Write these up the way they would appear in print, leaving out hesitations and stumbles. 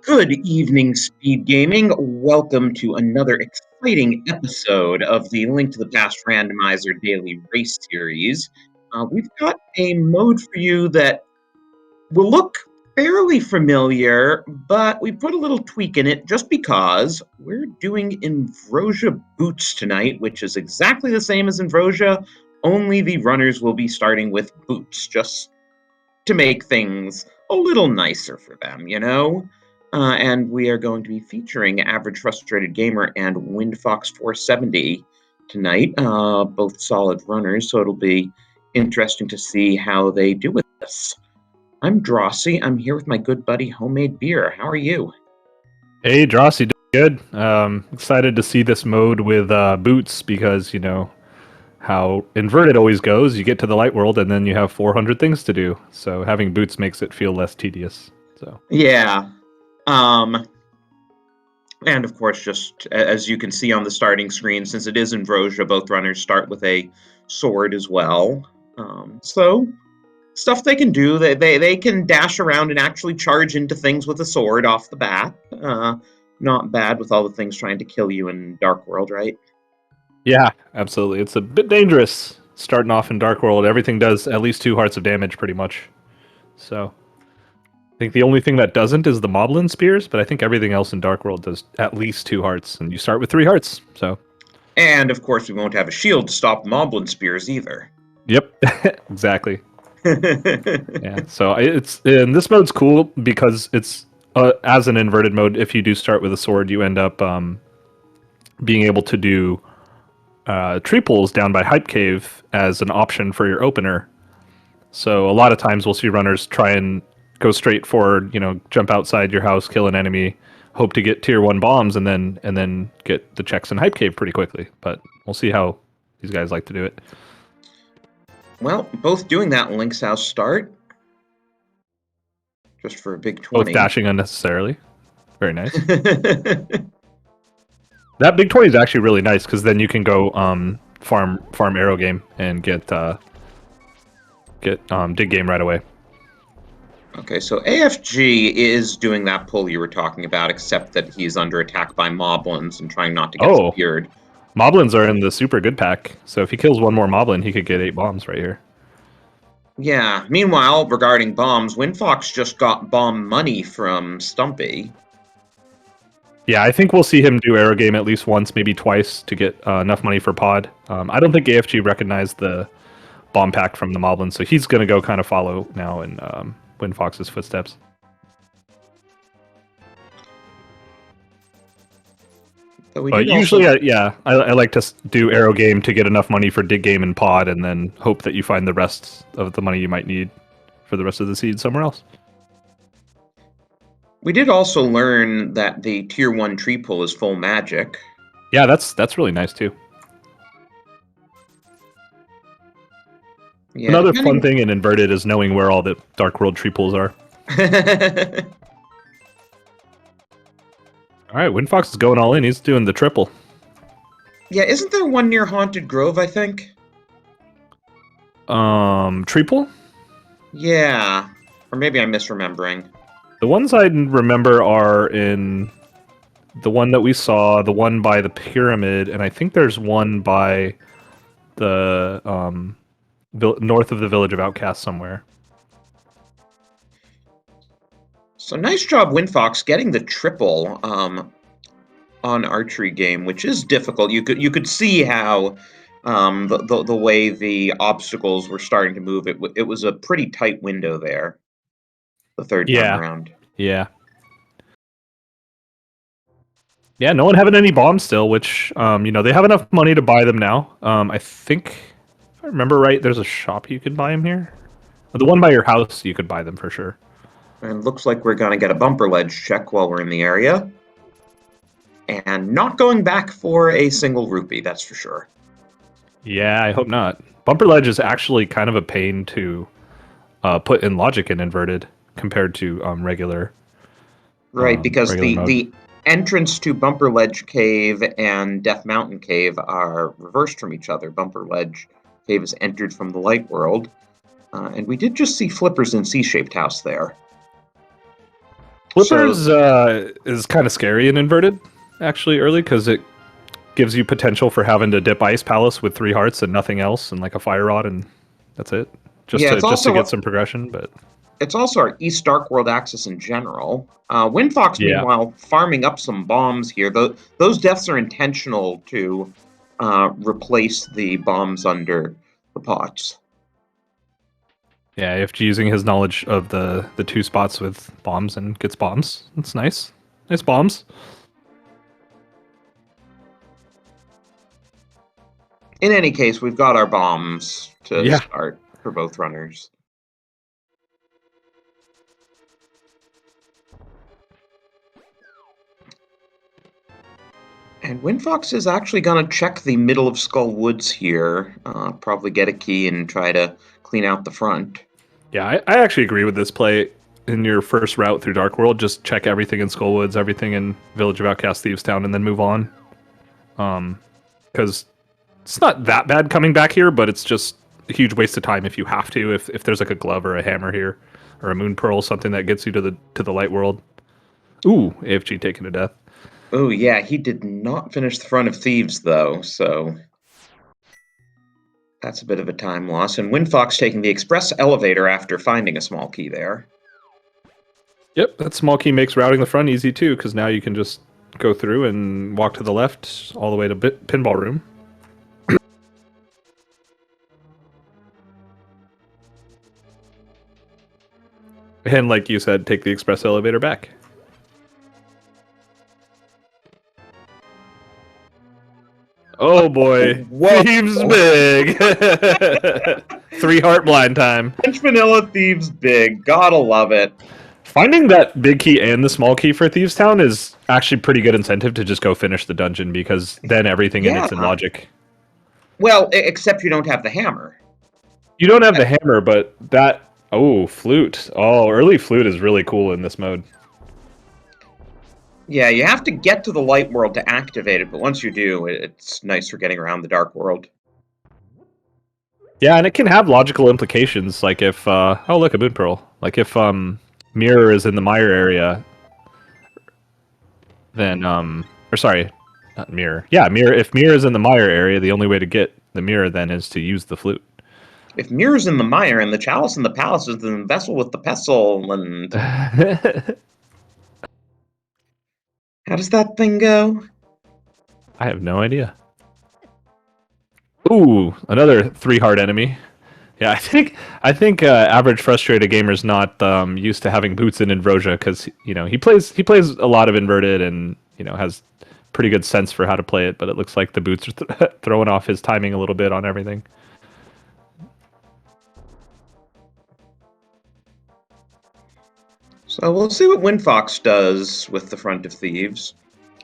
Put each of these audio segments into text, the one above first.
Good evening, Speed Gaming. Welcome to another exciting episode of the Link to the Past Randomizer Daily Race Series. We've got a mode for you that will look fairly familiar, but we put a little tweak in it just because we're doing Invrosia Boots tonight, which is exactly the same as Invrosia, only the runners will be starting with boots, just to make things a little nicer for them, you know? And we are going to be featuring Average Frustrated Gamer and WindFox 470 tonight, both solid runners, so it'll be interesting to see how they do with this. I'm Drosy. I'm here with my good buddy Homemade Beer. How are you? Hey, Drosy, good. Excited to see this mode with boots because you know how inverted always goes. You get to the light world and then you have 400 things to do. So having boots makes it feel less tedious. So Yeah. Um, and of course, just as you can see on the starting screen, since it is Invrosia, both runners start with a sword as well. So stuff they can do. They can dash around and actually charge into things with a sword off the bat. Not bad with all the things trying to kill you in Dark World, right? yeah, absolutely. It's a bit dangerous starting off in Dark World. Everything does at least 2 hearts of damage, pretty much. So I think the only thing that doesn't is the Moblin spears, but I think everything else in Dark World does at least 2 hearts, and you start with 3 hearts. So And of course, we won't have a shield to stop Moblin spears either. yep, exactly. Yeah, so it's and this mode's cool because it's as an inverted mode. If you do start with a sword, you end up being able to do tree pulls down by Hype Cave as an option for your opener. So a lot of times we'll see runners try and go straight forward, jump outside your house, kill an enemy, hope to get tier 1 bombs, and then get the checks in Hype Cave pretty quickly. But we'll see how these guys like to do it. Well, both doing that in Link's House start. Just for a big Both 20. dashing unnecessarily. Very nice. That big 20 is actually really nice because then you can go farm arrow game and get dig game right away. Okay, so AFG is doing that pull you were talking about, except that he's under attack by Moblins and trying not to get speared. Moblins are in the super good pack, so if he kills one more Moblin, he could get 8 bombs right here. Yeah, meanwhile, regarding bombs, WindFox just got bomb money from Stumpy. Yeah, I think we'll see him do arrow game at least once, maybe twice, to get enough money for pod. I don't think AFG recognized the bomb pack from the Moblin, so he's going to go kind of follow now in WindFox's footsteps. But usually, I like to do arrow game to get enough money for dig game and pod, and then hope that you find the rest of the money you might need for the rest of the seed somewhere else. We did also learn that the tier 1 tree pull is full magic. Yeah, that's really nice too. Yeah, another fun thing in inverted is knowing where all the Dark World tree pulls are. All right, WindFox is going all in. He's doing the triple. Yeah, isn't there one near Haunted Grove, I think? Tree pull? Yeah. Or maybe I'm misremembering. The ones I remember are in the one that we saw, the one by the pyramid, and I think there's one by the north of the village of Outcast somewhere. So nice job, WindFox, getting the triple on archery game, which is difficult. You could see how the way the obstacles were starting to move. It was a pretty tight window there. The third time around. Yeah. Yeah, no one having any bombs still, which they have enough money to buy them now. I think, if I remember right, there's a shop you could buy them here. The one by your house, you could buy them for sure. And looks like we're going to get a bumper ledge check while we're in the area. And not going back for a single rupee, that's for sure. Yeah, I hope not. Bumper ledge is actually kind of a pain to put in logic and inverted compared to regular. Right, because the entrance to Bumper Ledge Cave and Death Mountain Cave are reversed from each other. Bumper Ledge Cave is entered from the light world. And we did just see flippers in C-shaped house there. Flippers is kind of scary in inverted, actually, early, because it gives you potential for having to dip Ice Palace with 3 hearts and nothing else, and like a Fire Rod, and that's it. Yeah, Just to get some progression, but it's also our East Dark World axis in general. Windfox, yeah. meanwhile, farming up some bombs here. Those deaths are intentional to replace the bombs under the pots. Yeah, if using his knowledge of the 2 spots with bombs and gets bombs. That's nice. Nice bombs. In any case, we've got our bombs to Yeah. start for both runners. And Windfox is actually going to check the middle of Skull Woods here, probably get a key and try to clean out the front. Yeah, I actually agree with this play. In your first route through Dark World, just check everything in Skullwoods, everything in Village of Outcast Thieves Town, and then move on. Because it's not that bad coming back here, but it's just a huge waste of time if you have to. If there's like a glove or a hammer here, or a moon pearl, something that gets you to the light world. Ooh, AFG taken to death. Oh yeah, he did not finish the front of Thieves though, so that's a bit of a time loss. And Windfox taking the express elevator after finding a small key there. Yep, that small key makes routing the front easy too, because now you can just go through and walk to the left all the way to Pinball Room. And like you said, take the express elevator back. Oh boy, Whoa. Thieves big. 3 heart blind time. French Vanilla Thieves big, gotta love it. Finding that big key and the small key for Thieves Town is actually pretty good incentive to just go finish the dungeon, because then everything in it's in logic. Well, except you don't have the hammer. You don't have the hammer, but that... Oh, flute. Oh, early flute is really cool in this mode. Yeah, you have to get to the light world to activate it, but once you do, it's nice for getting around the dark world. Yeah, and it can have logical implications, like if... oh, look, a moon pearl. Like if Mirror is in the mire area, then... Or sorry, not Mirror. Yeah, Mirror. If Mirror is in the mire area, the only way to get the Mirror then is to use the flute. If Mirror's in the mire and the chalice in the palace is the vessel with the pestle, and... How does that thing go? I have no idea. Ooh, another 3 heart enemy. Yeah, I think average frustrated gamer's not used to having boots in Invrosia, because he plays a lot of inverted and has pretty good sense for how to play it, but it looks like the boots are throwing off his timing a little bit on everything. So we'll see what Windfox does with the front of Thieves.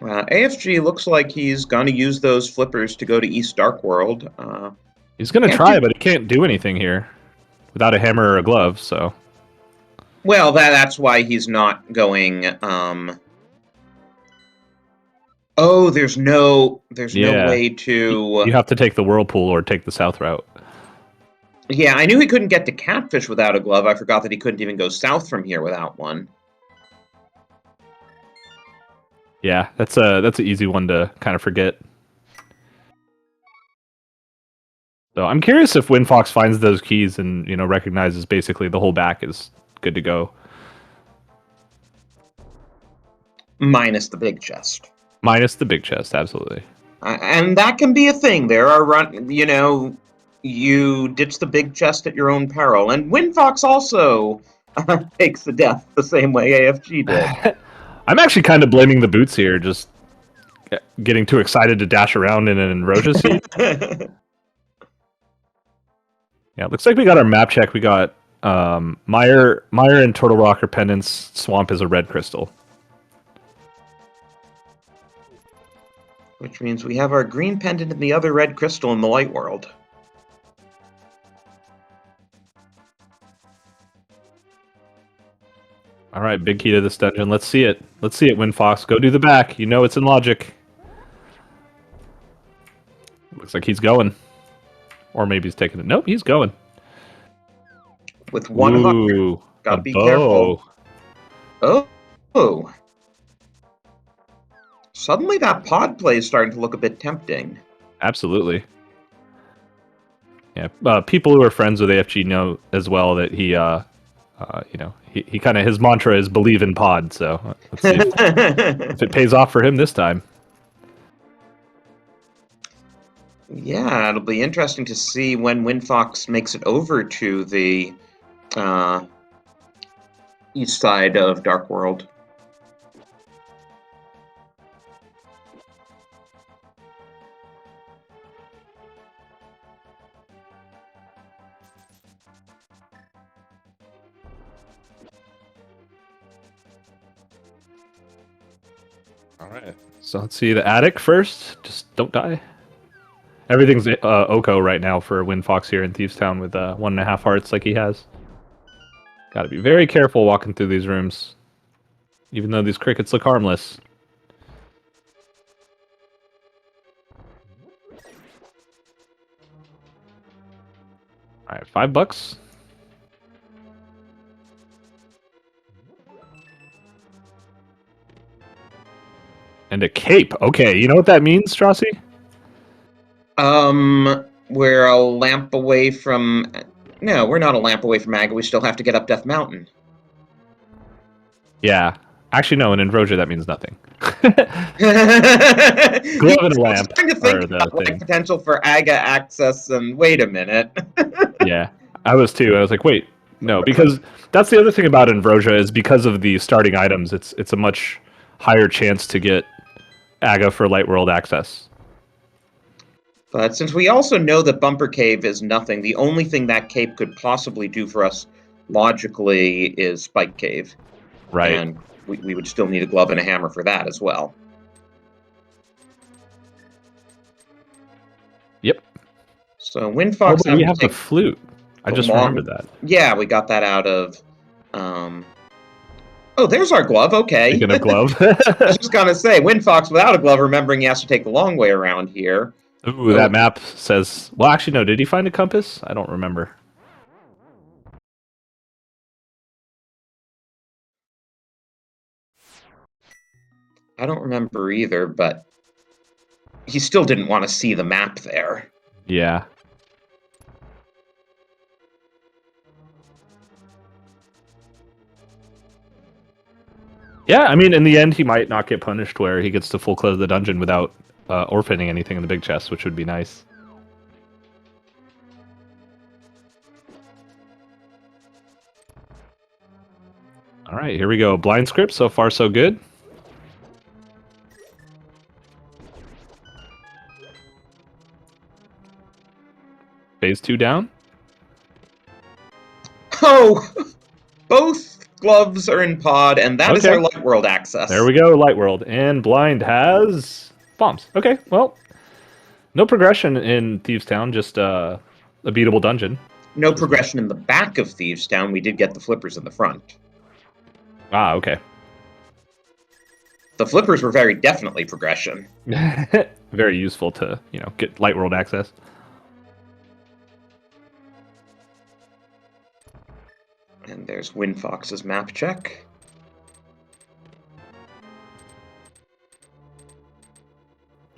AFG looks like he's going to use those flippers to go to East Dark World. He's going to try, but he can't do anything here without a hammer or a glove, so... Well, that's why he's not going... Oh, there's no way to... You have to take the Whirlpool or take the south route. Yeah, I knew he couldn't get to Catfish without a glove. I forgot that he couldn't even go south from here without one. Yeah, that's an easy one to kind of forget. So I'm curious if Windfox finds those keys and recognizes basically the whole back is good to go. Minus the big chest. Minus the big chest, absolutely. And that can be a thing. There are you ditch the big chest at your own peril. And Windfox also takes the death the same way AFG did. I'm actually kind of blaming the boots here, just getting too excited to dash around in an Invrosia seat. Yeah, looks like we got our map check. We got Mire and Turtle Rock are pendants. Swamp is a red crystal. Which means we have our green pendant and the other red crystal in the light world. All right, big key to this dungeon. Let's see it. Let's see it, Windfox. Go do the back. You know it's in logic. Looks like he's going. Or maybe he's taking it. Nope, he's going. With 100. Gotta be careful. Oh, suddenly that pod play is starting to look a bit tempting. Absolutely. Yeah, people who are friends with AFG know as well that he, he kind of, his mantra is believe in pod. So let's see if it pays off for him this time. Yeah, it'll be interesting to see when Windfox makes it over to the east side of Dark World. All right. So let's see the attic first. Just don't die. Everything's Oko right now for Windfox here in Thieves Town with 1.5 hearts like he has. Got to be very careful walking through these rooms, even though these crickets look harmless. All right, $5. And a cape. Okay, you know what that means, Strassi? We're a lamp away from... No, we're not a lamp away from Aga. We still have to get up Death Mountain. Yeah. Actually, no, in Invrosia that means nothing. Glove and a lamp. I was trying to think about like, potential for Aga access, and wait a minute. Yeah, I was too. I was like, wait, no, because that's the other thing about Invrosia is because of the starting items, it's a much higher chance to get Aga for Light World access. But since we also know that Bumper Cave is nothing, the only thing that cape could possibly do for us logically is Spike Cave. Right. And we would still need a glove and a hammer for that as well. Yep. So Windfox... Oh, we have the flute. I just remembered that. Yeah, we got that out of... Oh, there's our glove. Okay. Speaking of glove. I was just going to say, Windfox without a glove, remembering he has to take the long way around here. Ooh, that map says... Well, actually, no. Did he find a compass? I don't remember. I don't remember either, but he still didn't want to see the map there. Yeah. Yeah, I mean, in the end, he might not get punished where he gets to full close the dungeon without orphaning anything in the big chest, which would be nice. All right, here we go. Blind script, so far so good. Phase 2 down. Oh! Both gloves are in pod, and that is our Light World access. There we go, Light World. And Blind has bombs. Okay, well, no progression in Thieves Town, just a beatable dungeon. No progression in the back of Thieves Town. We did get the flippers in the front. Ah, okay. The flippers were very definitely progression. Very useful to, get Light World access. And there's Windfox's map check.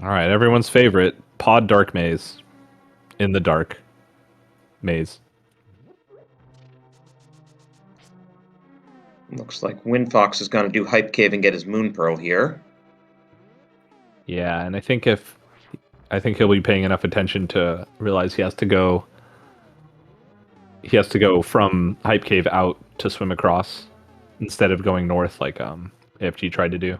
All right, everyone's favorite, Pod Dark Maze. In the dark maze. Looks like Windfox is going to do Hype Cave and get his Moon Pearl here. Yeah, and I think he'll be paying enough attention to realize he has to go from Hype Cave out to swim across instead of going north like AFG tried to do.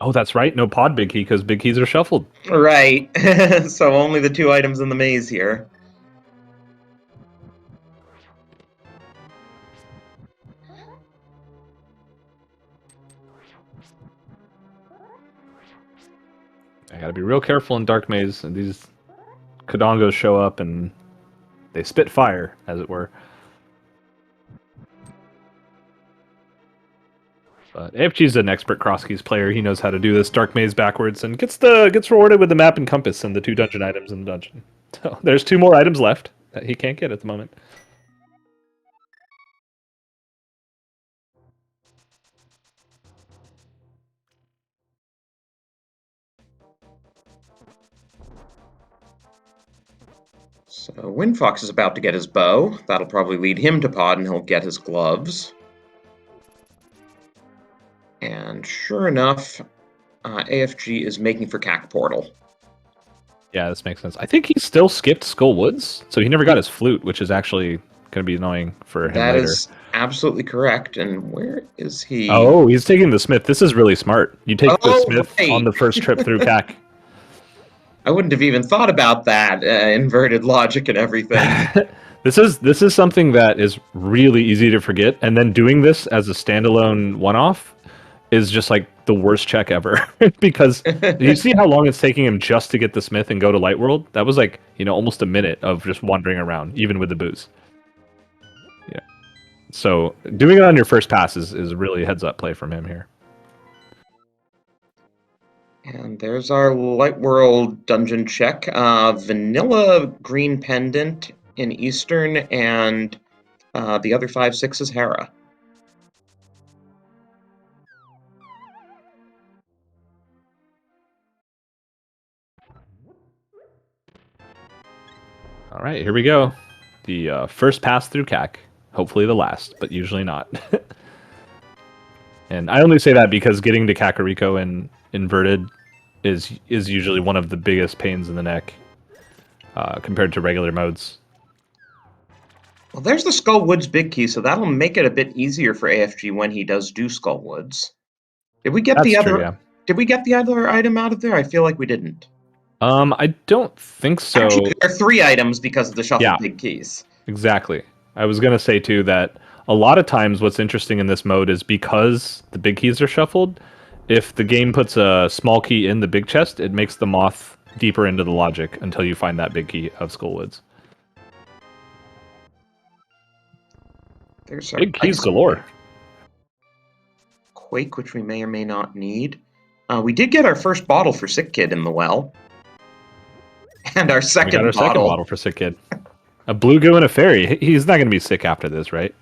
Oh, that's right. No pod big key because big keys are shuffled. Right. So only the 2 items in the maze here. I gotta be real careful in Dark Maze, and these Kodongos show up and they spit fire, as it were. But AFG's an expert cross keys player. He knows how to do this Dark Maze backwards and gets rewarded with the map and compass and the 2 dungeon items in the dungeon. So there's 2 more items left that he can't get at the moment. So Windfox is about to get his bow. That'll probably lead him to pod, and he'll get his gloves. And sure enough, AFG is making for CAC Portal. Yeah, this makes sense. I think he still skipped Skull Woods, so he never got his flute, which is actually going to be annoying for him That later. is absolutely correct. And where is he? Oh, he's taking the Smith. This is really smart. You take the Oh, Smith on right. the first trip through CAC. I wouldn't have even thought about that inverted logic and everything. This is something that is really easy to forget, and then doing this as a standalone one-off is just like the worst check ever. Because you see how long it's taking him just to get the Smith and go to Light World? That was like, almost a minute of just wandering around, even with the booze. Yeah. So doing it on your first pass is really a heads-up play from him here. And there's our Light World dungeon check. Vanilla green pendant in Eastern, and the other 5/6 is Hera. All right, here we go. The first pass through CAC. Hopefully the last, but usually not. And I only say that because getting to Kakariko in inverted is usually one of the biggest pains in the neck compared to regular modes. Well, there's the Skull Woods big key, so that'll make it a bit easier for AFG when he does do Skull Woods. Did we get That's the true, other? yeah. Did we get the other item out of there? I feel like we didn't. I don't think so. Actually, there are 3 items because of the shuffled Yeah. big keys. Exactly. I was going to say, too, that a lot of times what's interesting in this mode is because the big keys are shuffled, if the game puts a small key in the big chest, it makes the moth deeper into the logic until you find that big key of Skullwoods. There's our Big keys ice galore. Quake, which we may or may not need. We did get our first bottle for Sick Kid in the well. And our We got second our second bottle for Sick Kid. A blue goo and a fairy. He's not going to be sick after this, right?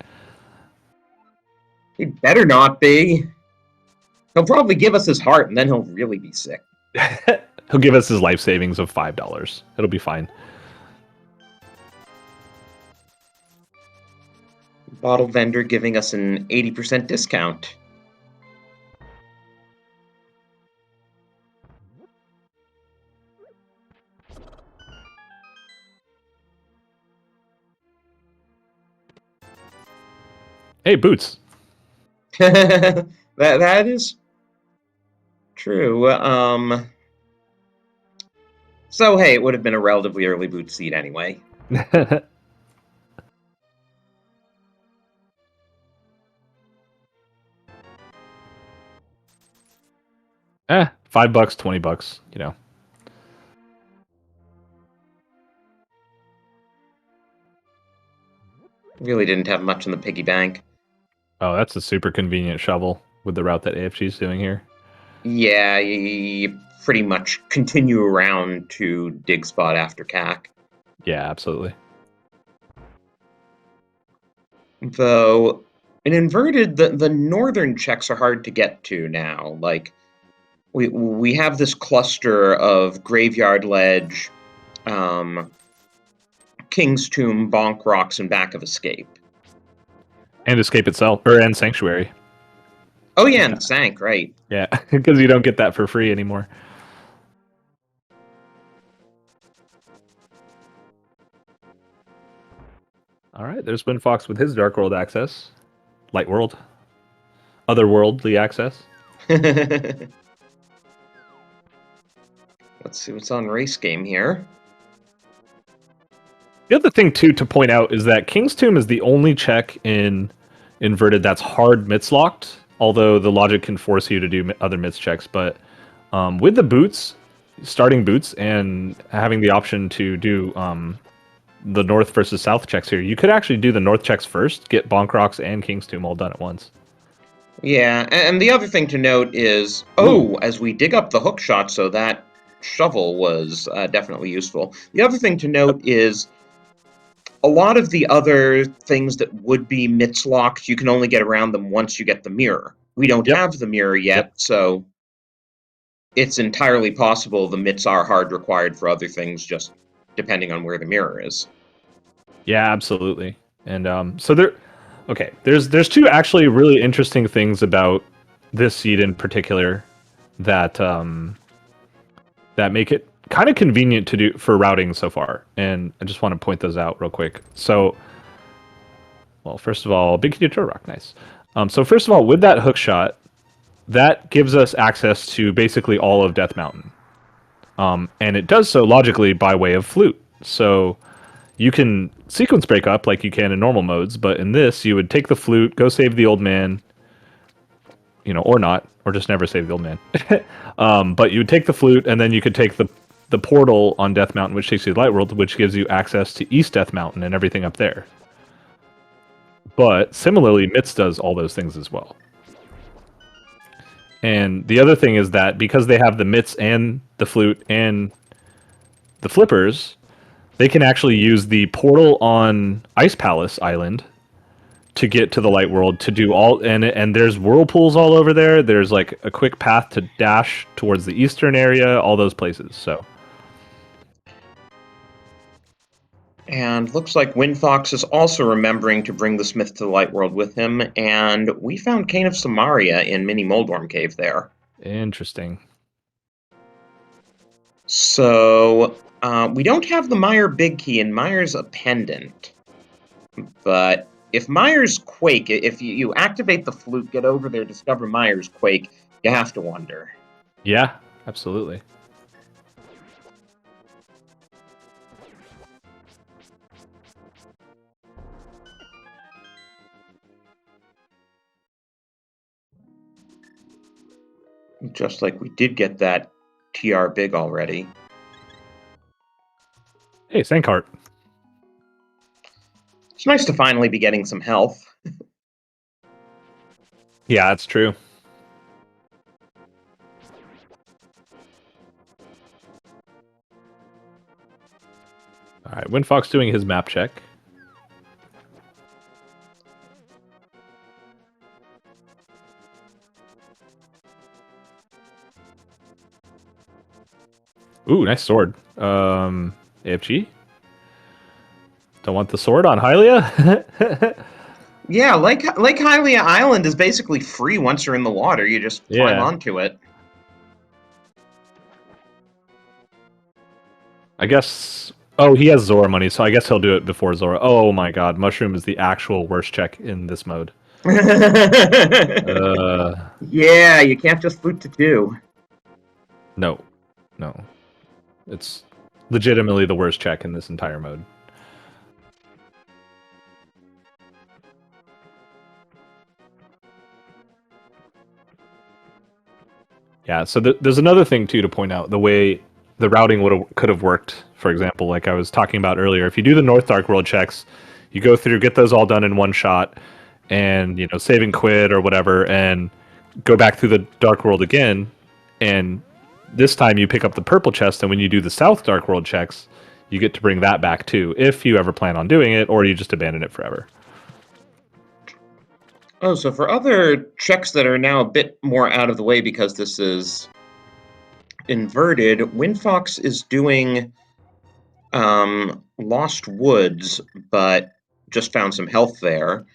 He better not be. He'll probably give us his heart, and then he'll really be sick. He'll give us his life savings of $5. It'll be fine. Bottle vendor giving us an 80% discount. Hey, boots. that is true. So hey, it would have been a relatively early boot seat anyway. $5, $20, you know. Really didn't have much in the piggy bank. Oh, that's a super convenient shovel with the route that AFG's doing here. Yeah, you pretty much continue around to dig spot after CAC. Yeah, absolutely. Though, in inverted, the northern checks are hard to get to now. Like, we have this cluster of Graveyard Ledge, King's Tomb, Bonk Rocks, and Back of Escape. And Escape itself, and Sanctuary. Oh yeah, and Sank, right. Yeah, because you don't get that for free anymore. All right, there's Windfox with his Dark World access. Light World. Otherworldly access. Let's see what's on race game here. The other thing, too, to point out is that King's Tomb is the only check in Inverted that's hard mitts locked, although the logic can force you to do other mitts checks. But with the boots, starting boots, and having the option to do the north versus south checks here, you could actually do the north checks first, get Bonk Rocks and King's Tomb all done at once. Yeah, and the other thing to note is, as we dig up the hook shot, so that shovel was definitely useful. The other thing to note is a lot of the other things that would be mitts locked, you can only get around them once you get the mirror. We don't have the mirror yet, so it's entirely possible the mitts are hard required for other things, just depending on where the mirror is. Yeah, absolutely. And so there's two actually really interesting things about this seed in particular that that make it kind of convenient to do for routing so far, and I just want to point those out real quick. So, well, first of all, big key to rock, nice. So first of all, with that hook shot, that gives us access to basically all of Death Mountain, and it does so logically by way of flute. So you can sequence break up like you can in normal modes, but in this, you would take the flute, go save the old man, or not, or just never save the old man. But you would take the flute, and then you could take the portal on Death Mountain, which takes you to Light World, which gives you access to East Death Mountain and everything up there. But similarly, Mitz does all those things as well. And the other thing is that because they have the Mitz and the flute and the flippers, they can actually use the portal on Ice Palace Island to get to the Light World to do all, and there's whirlpools all over there. There's like a quick path to dash towards the eastern area, all those places. So, and looks like Windfox is also remembering to bring the Smith to the Light World with him, and we found Cane of Samaria in Mini Moldworm Cave there. interesting. So, we don't have the Meyer Big Key, and Meyer's a pendant. But if Meyer's Quake, if you activate the flute, get over there, discover Meyer's Quake, you have to wonder. Yeah, absolutely. Just like we did get that TR Big already. Hey, Sankart. It's nice to finally be getting some health. Yeah, that's true. All right, Windfox doing his map check. Ooh, nice sword. AFG? Don't want the sword on Hylia? Yeah, Lake Hylia Island is basically free once you're in the water. You just climb onto it. I guess... Oh, he has Zora money, so I guess he'll do it before Zora. Oh my god, Mushroom is the actual worst check in this mode. Yeah, you can't just flute to 2. No. It's legitimately the worst check in this entire mode. Yeah, so there's another thing, too, to point out. The way the routing could have worked, for example, like I was talking about earlier. If you do the North Dark World checks, you go through, get those all done in one shot, and, save and quit or whatever, and go back through the Dark World again, and this time you pick up the purple chest, and when you do the South Dark World checks, you get to bring that back, too, if you ever plan on doing it, or you just abandon it forever. Oh, so for other checks that are now a bit more out of the way because this is inverted, Windfox is doing Lost Woods, but just found some health there.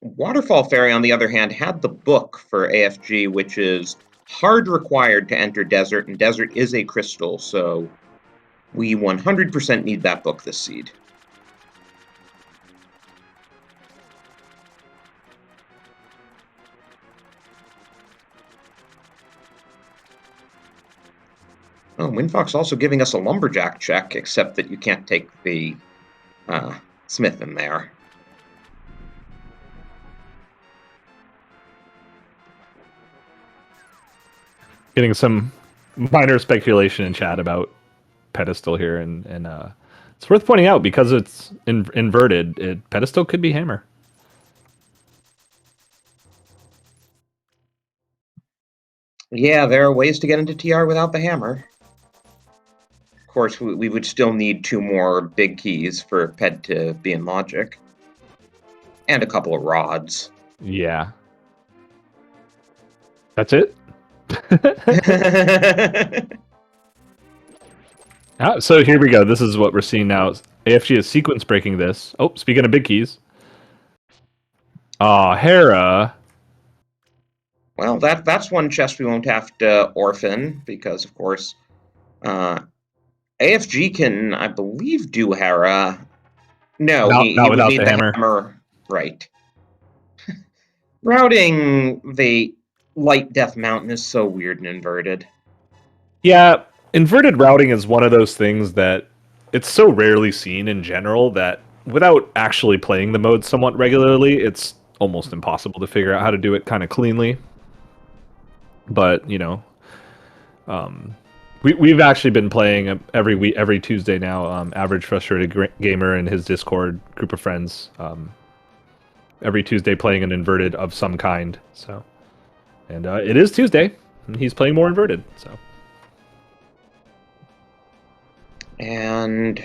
Waterfall Fairy, on the other hand, had the book for AFG, which is hard required to enter Desert, and Desert is a crystal, so we 100% need that book this seed. Oh, Windfox also giving us a Lumberjack check, except that you can't take the Smith in there. Getting some minor speculation in chat about Pedestal here, and it's worth pointing out because it's inverted. Pedestal could be Hammer. Yeah, there are ways to get into TR without the hammer. Of course, we would still need 2 more big keys for Ped to be in Logic. And a couple of rods. Yeah. That's it? So here we go. This is what we're seeing now. AFG is sequence breaking this. Oh, speaking of big keys. Hera. Well, that's one chest we won't have to orphan because, of course, AFG can, I believe, do Hera. No, he Not would without need the the hammer. hammer, right? Routing the Light Death Mountain is so weird and inverted. Yeah, inverted routing is one of those things that it's so rarely seen in general that without actually playing the mode somewhat regularly, it's almost impossible to figure out how to do it kind of cleanly. But, we've actually been playing every week, every Tuesday now. Average Frustrated Gamer and his Discord group of friends. Every Tuesday playing an inverted of some kind. So, and it is Tuesday, and he's playing more inverted. So, And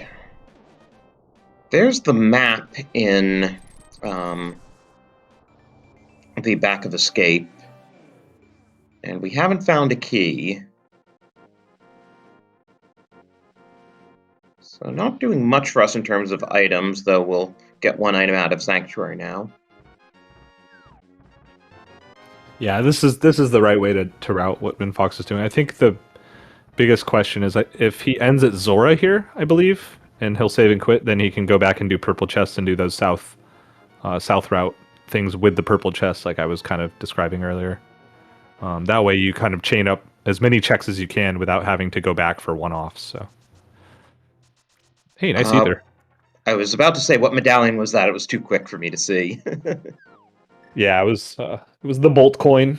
there's the map in the back of Escape, and we haven't found a key. So not doing much for us in terms of items, though we'll get one item out of Sanctuary now. yeah, this is the right way to route what Winfox is doing. I think the biggest question is if he ends at Zora here, I believe, and he'll save and quit, then he can go back and do purple chest and do those south route things with the purple chest, like I was kind of describing earlier. That way, you kind of chain up as many checks as you can without having to go back for one-offs. So, hey, nice ether. I was about to say, what medallion was that? It was too quick for me to see. Yeah, it was the Bolt coin.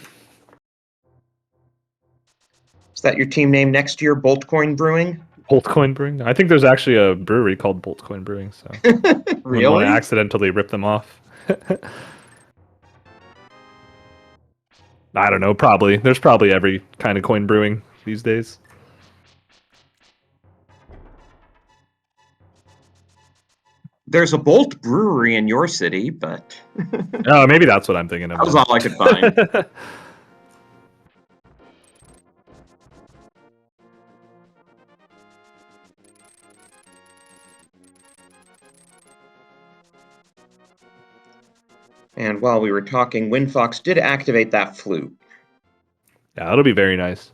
Is that your team name next year, Boltcoin Brewing? Bolt coin brewing. I think there's actually a brewery called Bolt coin brewing. So, wouldn't want to Really? accidentally rip them off. I don't know. Probably there's probably every kind of coin brewing these days. There's a Bolt Brewery in your city, but Oh, maybe that's what I'm thinking of. that was all I could find. And while we were talking, Winfox did activate that flute. Yeah, that'll be very nice.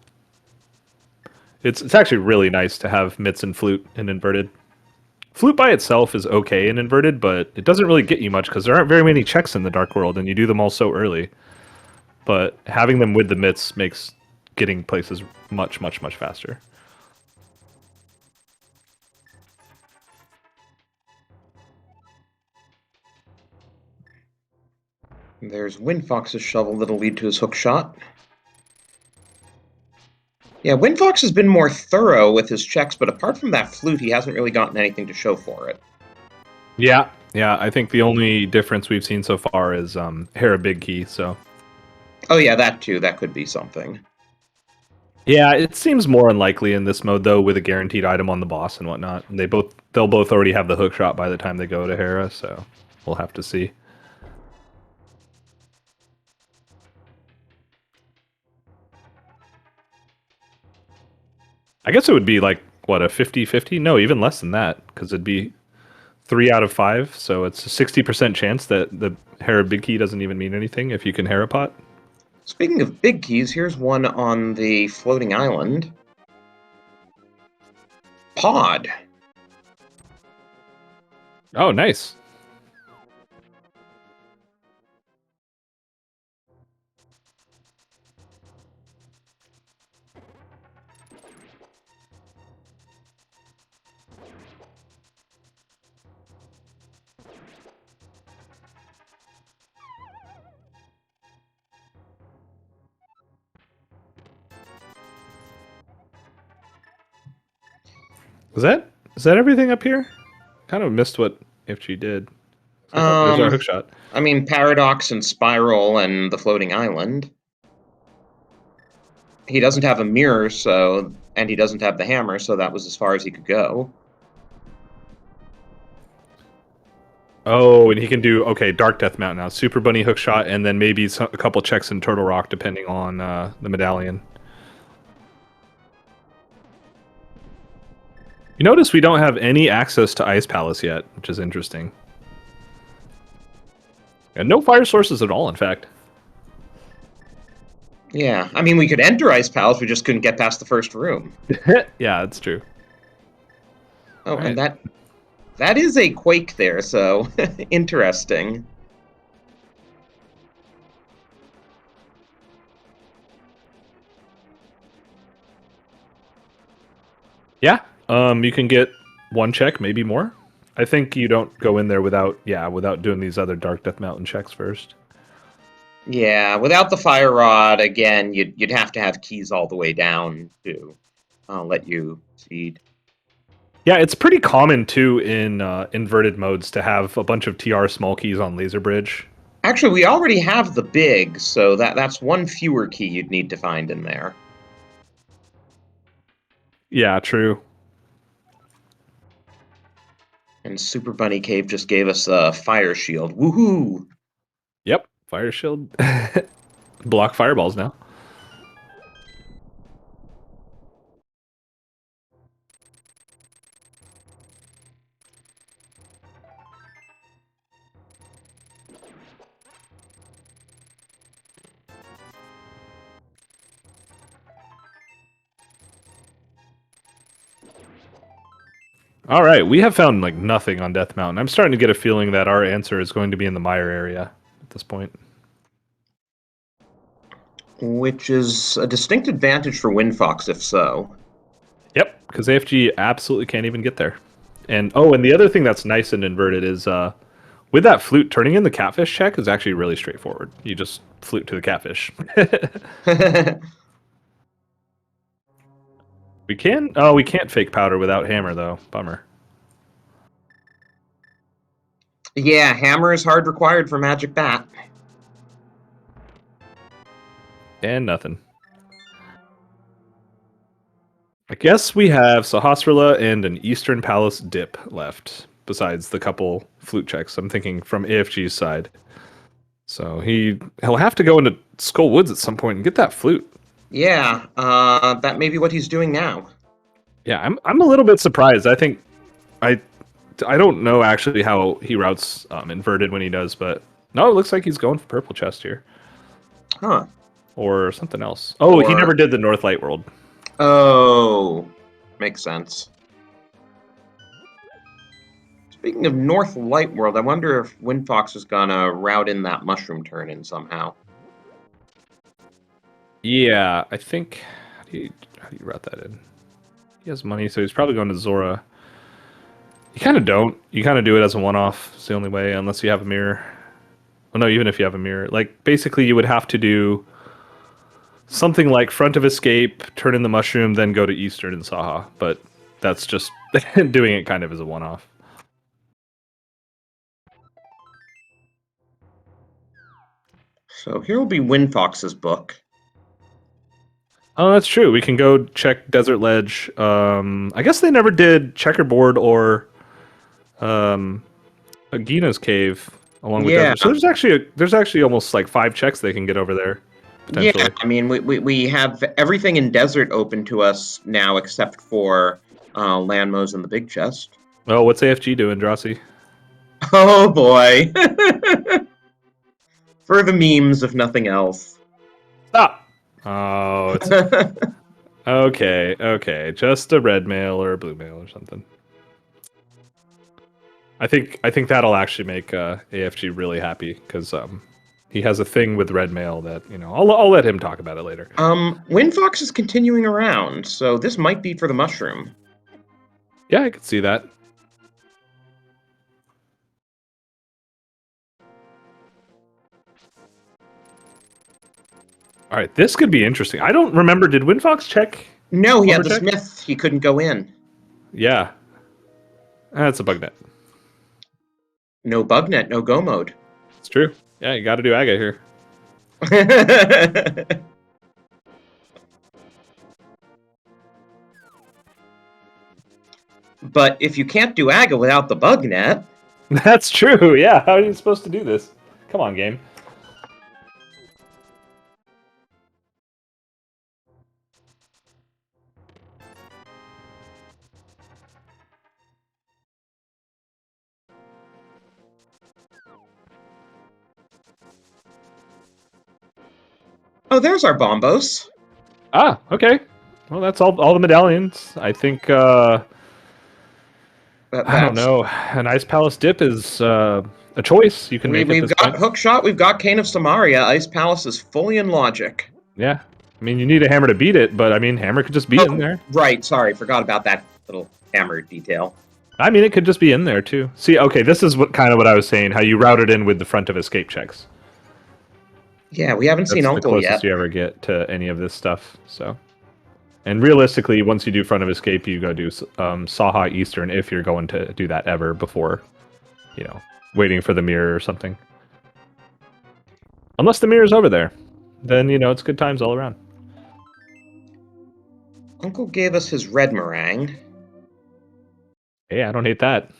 It's actually really nice to have mitts and flute in inverted. Flute by itself is okay in inverted, but it doesn't really get you much because there aren't very many checks in the Dark World, and you do them all so early. But having them with the mitts makes getting places much, much, much faster. There's Winfox's shovel that'll lead to his hook shot. Yeah, Winfox has been more thorough with his checks, but apart from that flute, he hasn't really gotten anything to show for it. Yeah, I think the only difference we've seen so far is Hera Big Key, so... Oh yeah, that too. That could be something. Yeah, it seems more unlikely in this mode, though, with a guaranteed item on the boss and whatnot. And they'll both already have the hook shot by the time they go to Hera, so we'll have to see. I guess it would be like, what, a 50-50? No, even less than that, because it'd be 3 out of 5, so it's a 60% chance that the Hera Big Key doesn't even mean anything if you can Hera Pot. Speaking of big keys, here's one on the floating island. Pod. Oh, nice. Is that everything up here? Kind of missed what FG did. There's our hook shot. I mean, Paradox and Spiral and the floating island. He doesn't have a mirror, and he doesn't have the hammer, so that was as far as he could go. Oh, and he can do, okay, Dark Death Mount now. Super Bunny hook shot, and then maybe a couple checks in Turtle Rock, depending on the medallion. You notice we don't have any access to Ice Palace yet, which is interesting. And no fire sources at all, in fact. Yeah, I mean, we could enter Ice Palace, we just couldn't get past the first room. Yeah, that's true. Oh, All and right. that is a quake there, so interesting. Yeah, you can get one check, maybe more. I think you don't go in there without doing these other Dark Death Mountain checks first. Yeah, without the fire rod, again, you'd have to have keys all the way down to let you seed. Yeah, it's pretty common too in inverted modes to have a bunch of TR small keys on Laser Bridge. Actually, we already have the big, so that's one fewer key you'd need to find in there. Yeah, true. And Super Bunny Cave just gave us a fire shield. Woohoo! Yep, Fire Shield. Block fireballs now. All right, we have found like nothing on Death Mountain. I'm starting to get a feeling that our answer is going to be in the Mire area at this point. Which is a distinct advantage for Windfox, if so. Yep, because AFG absolutely can't even get there. And and the other thing that's nice and inverted is with that flute, turning in the catfish check is actually really straightforward. You just flute to the catfish. we can't fake powder without hammer though. Bummer. Yeah, hammer is hard required for Magic Bat. And nothing. I guess we have Sahasrara and an Eastern Palace dip left, besides the couple flute checks. I'm thinking from AFG's side. So he'll have to go into Skull Woods at some point and get that flute. Yeah, that may be what he's doing now. Yeah, I'm a little bit surprised. I think I I don't know actually how he routes inverted when he does, but no, it looks like he's going for purple chest here Huh. or something else. Oh, he never Or, did the North Light World. oh, makes sense. Speaking of North Light World, I wonder if Windfox is gonna route in that mushroom turn in somehow. Yeah, I think. How do you route that in? He has money, so he's probably going to Zora. You kind of don't. You kind of do it as a one-off. It's the only way, unless you have a mirror. Well, no, even if you have a mirror, like basically you would have to do something like front of escape, turn in the mushroom, then go to Eastern and Saha. But that's just doing it kind of as a one-off. So here will be Windfox's book. Oh, that's true. We can go check Desert Ledge. I guess they never did Checkerboard or Agina's Cave along with Yeah, Desert. So there's actually almost like 5 checks they can get over there yeah. potentially. I mean, we have everything in Desert open to us now except for Landmos and the Big Chest. Oh, what's AFG doing, Drosy? Oh boy. For the memes, if nothing else. Stop. Oh, it's okay. Okay, just a red mail or a blue mail or something. I think that'll actually make AFG really happy because he has a thing with red mail that I'll let him talk about it later. Windfox is continuing around, so this might be for the mushroom. Yeah, I could see that. All right, this could be interesting. I don't remember. Did Windfox check? No, he had the Lumberjack? smith. He couldn't go in. Yeah, that's a bug net. No bug net, no go mode. It's true. Yeah, you got to do Aga here. But if you can't do Aga without the bug net, That's true. Yeah, how are you supposed to do this? Come on, game. Oh, there's our bombos. Ah, okay. Well, that's all the medallions. I think, I don't That's know. An Ice Palace dip is a choice you can make at we've this got point. Hookshot, we've got Cane of Samaria. Ice Palace is fully in logic. Yeah. I mean, you need a hammer to beat it, but I mean, hammer could just be in there. Right, sorry, forgot about that little hammer detail. I mean, it could just be in there, too. See, okay, this is what I was saying, how you route it in with the front of escape checks. Yeah, we haven't seen That's the Uncle closest yet. you ever get to any of this stuff, so... And realistically, once you do front of escape, you go do Saha Eastern if you're going to do that ever before, you know, waiting for the mirror or something. Unless the mirror's over there, then, you know, it's good times all around. Uncle gave us his red meringue. Hey, I don't hate that.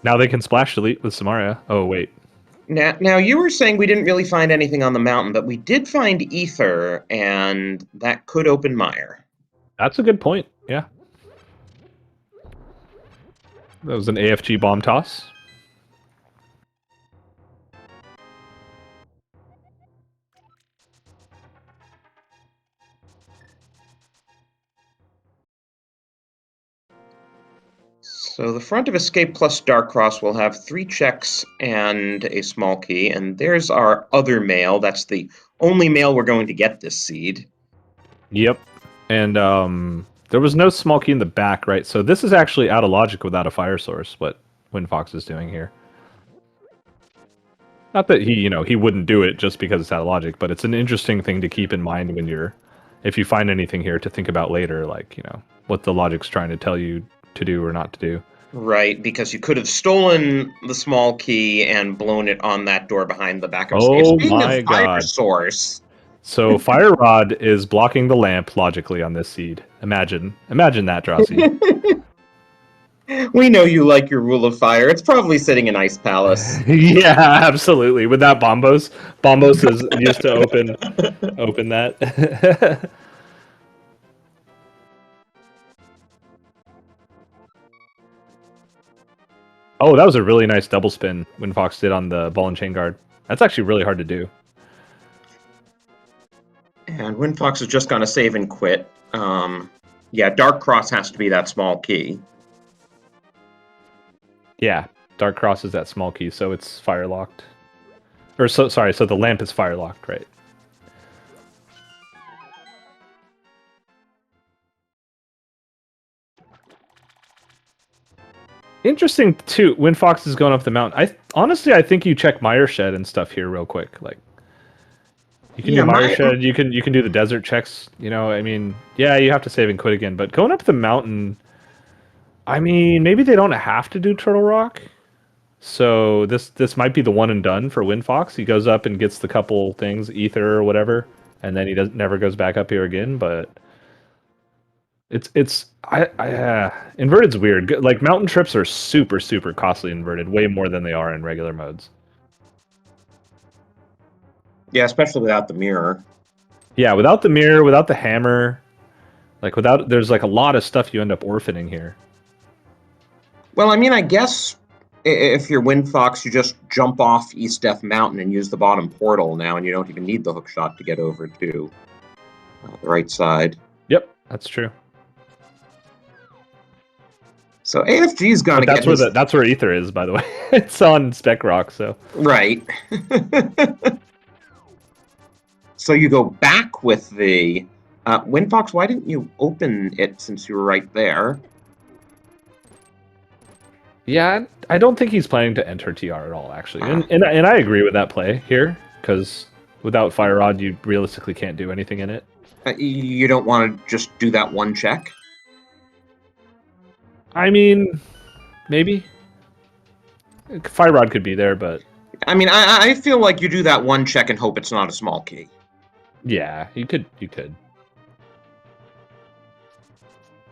Now they can splash delete with Samaria. Oh, wait. Now, you were saying we didn't really find anything on the mountain, but we did find ether, and that could open Mire. That's a good point, yeah. That was an AFG bomb toss. So the front of escape plus Dark Cross will have 3 checks and a small key, and there's our other mail. That's the only mail we're going to get this seed. Yep. And there was no small key in the back, right? So this is actually out of logic without a fire source, what Windfox is doing here. Not that he, you know, he wouldn't do it just because it's out of logic, but it's an interesting thing to keep in mind when you're, if you find anything here to think about later, like, you know, what the logic's trying to tell you to do or not to do. Right, because you could have stolen the small key and blown it on that door behind the back of escape. Oh Speaking of my fire god. source, So Fire Rod is blocking the lamp logically on this seed. Imagine that, Drosy. we know you like your rule of fire. It's probably sitting in Ice Palace. Yeah, absolutely. With that Bombos is used to open that. Oh, that was a really nice double spin when Fox did on the ball and chain guard. That's actually really hard to do. And Windfox is just going to save and quit. Yeah, Dark Cross has to be that small key. Yeah, Dark Cross is that small key, so it's fire locked. Or so sorry, so the lamp is fire locked, right? Interesting too. When Fox is going up the mountain, I think you check Mire Shed and stuff here real quick. Like, you can do Mire Shed. You can do the desert checks. You know, I mean, yeah, you have to save and quit again, but going up the mountain, I mean, maybe they don't have to do Turtle Rock. So this might be the one and done for Windfox. He goes up and gets the couple things, ether or whatever, and then he never goes back up here again. But inverted's weird. Like mountain trips are super costly inverted, way more than they are in regular modes. Yeah, especially without the mirror. Yeah, without the mirror, without the hammer, like there's like a lot of stuff you end up orphaning here. Well, I mean, I guess if you're Windfox, you just jump off East Death Mountain and use the bottom portal now, and you don't even need the hook shot to get over to the right side. Yep, that's true. So AFG's gonna get that's where Ether is, by the way. It's on Spec Rock, so right. So you go back with the Windfox. Why didn't you open it since you were right there? Yeah, I don't think he's planning to enter TR at all, actually. And I agree with that play here, because without Fire Rod, you realistically can't do anything in it. You don't want to just do that one check? I mean, maybe. Fire Rod could be there, but... I mean, I feel like you do that one check and hope it's not a small key. Yeah, you could.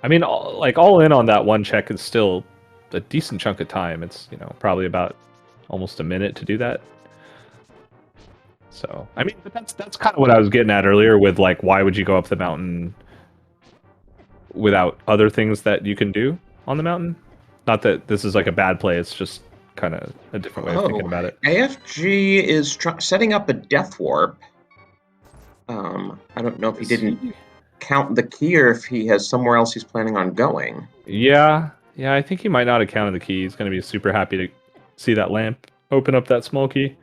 I mean, all in on that one check is still a decent chunk of time. It's, you know, probably about almost a minute to do that. So, I mean, but that's kind of what I was getting at earlier with, like, why would you go up the mountain without other things that you can do on the mountain? Not that this is, like, a bad play. It's just kind of a different way of thinking Oh, about it. AFG is setting up a death warp. I don't know if he didn't count the key or if he has somewhere else he's planning on going. Yeah, I think he might not have counted the key. He's going to be super happy to see that lamp open up that small key.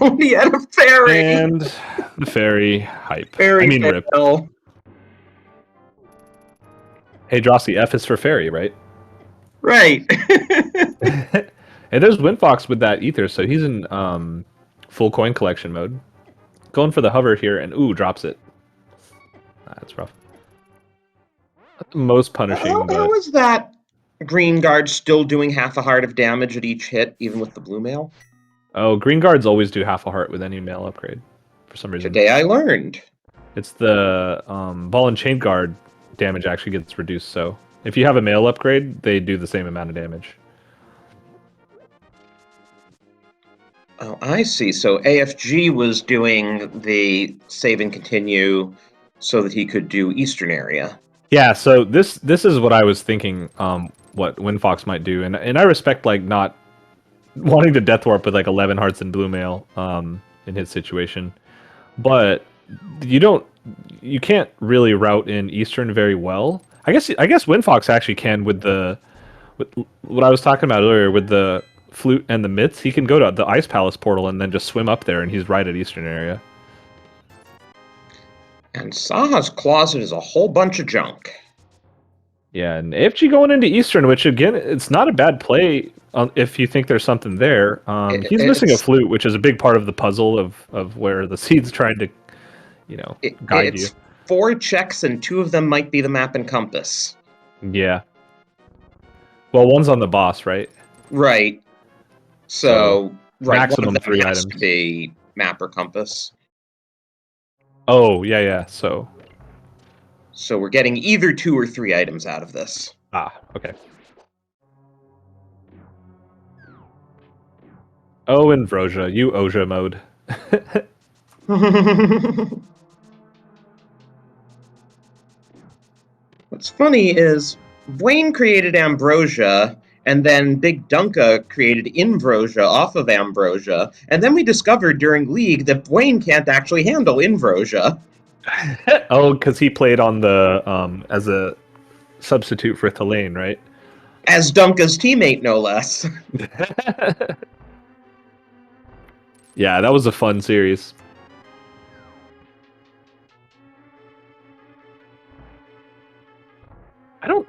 Oh, he had a fairy! And the fairy hype. Fairy I mean, rip. fail. Hey, Drosy, F is for fairy, right? Right. And there's Windfox with that ether, so he's in full coin collection mode. Going for the hover here, and ooh, drops it. That's rough. Not the most punishing, but... How is that green guard still doing half a heart of damage at each hit, even with the blue mail? Oh, green guards always do half a heart with any mail upgrade, for some reason. Today I learned. It's the ball and chain guard damage actually gets reduced, so if you have a mail upgrade, they do the same amount of damage. Oh, I see. So AFG was doing the save and continue so that he could do Eastern area. Yeah, so this is what I was thinking what Windfox might do, and I respect like not wanting to death warp with like 11 hearts and blue mail in his situation. But you can't really route in Eastern very well. I guess Windfox actually can with what I was talking about earlier with the flute and the myths. He can go to the Ice Palace portal and then just swim up there, and he's right at Eastern area. And Saha's closet is a whole bunch of junk. Yeah, and AFG going into Eastern, which again, it's not a bad play if you think there's something there. He's missing a flute, which is a big part of the puzzle of where the seed's trying to, guide you. It's 4 checks, and 2 of them might be the map and compass. Yeah. Well, one's on the boss, right? Right. So right, maximum one of them 3 has items to be map or compass. Oh, yeah. So we're getting either 2 or 3 items out of this. Okay. Oh, Invrosia, you Oja mode. What's funny is Wayne created Ambrosia, and then Big Dunka created Invrosia off of Ambrosia, and then we discovered during League that Wayne can't actually handle Invrosia. Oh, because he played on the as a substitute for Thalain, right? As Dunka's teammate, no less. Yeah, that was a fun series.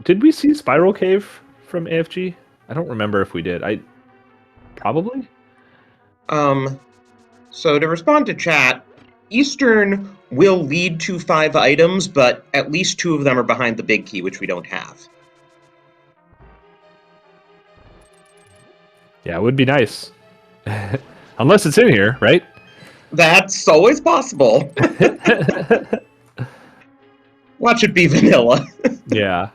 Did we see Spiral Cave from AFG? I don't remember if we did. Probably. So to respond to chat, Eastern will lead to 5 items, but at least 2 of them are behind the big key, which we don't have. Yeah, it would be nice. Unless it's in here, right? That's always possible. Watch it be vanilla. Yeah.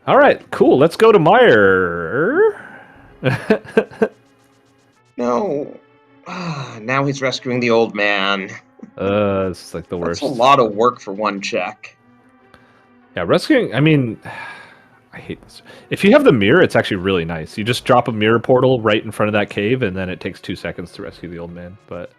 All right, cool. Let's go to Meyer. No. Now he's rescuing the old man. It's like the worst. That's a lot of work for 1 check. Yeah, rescuing, I mean, I hate this. If you have the mirror, it's actually really nice. You just drop a mirror portal right in front of that cave, and then it takes 2 seconds to rescue the old man, but...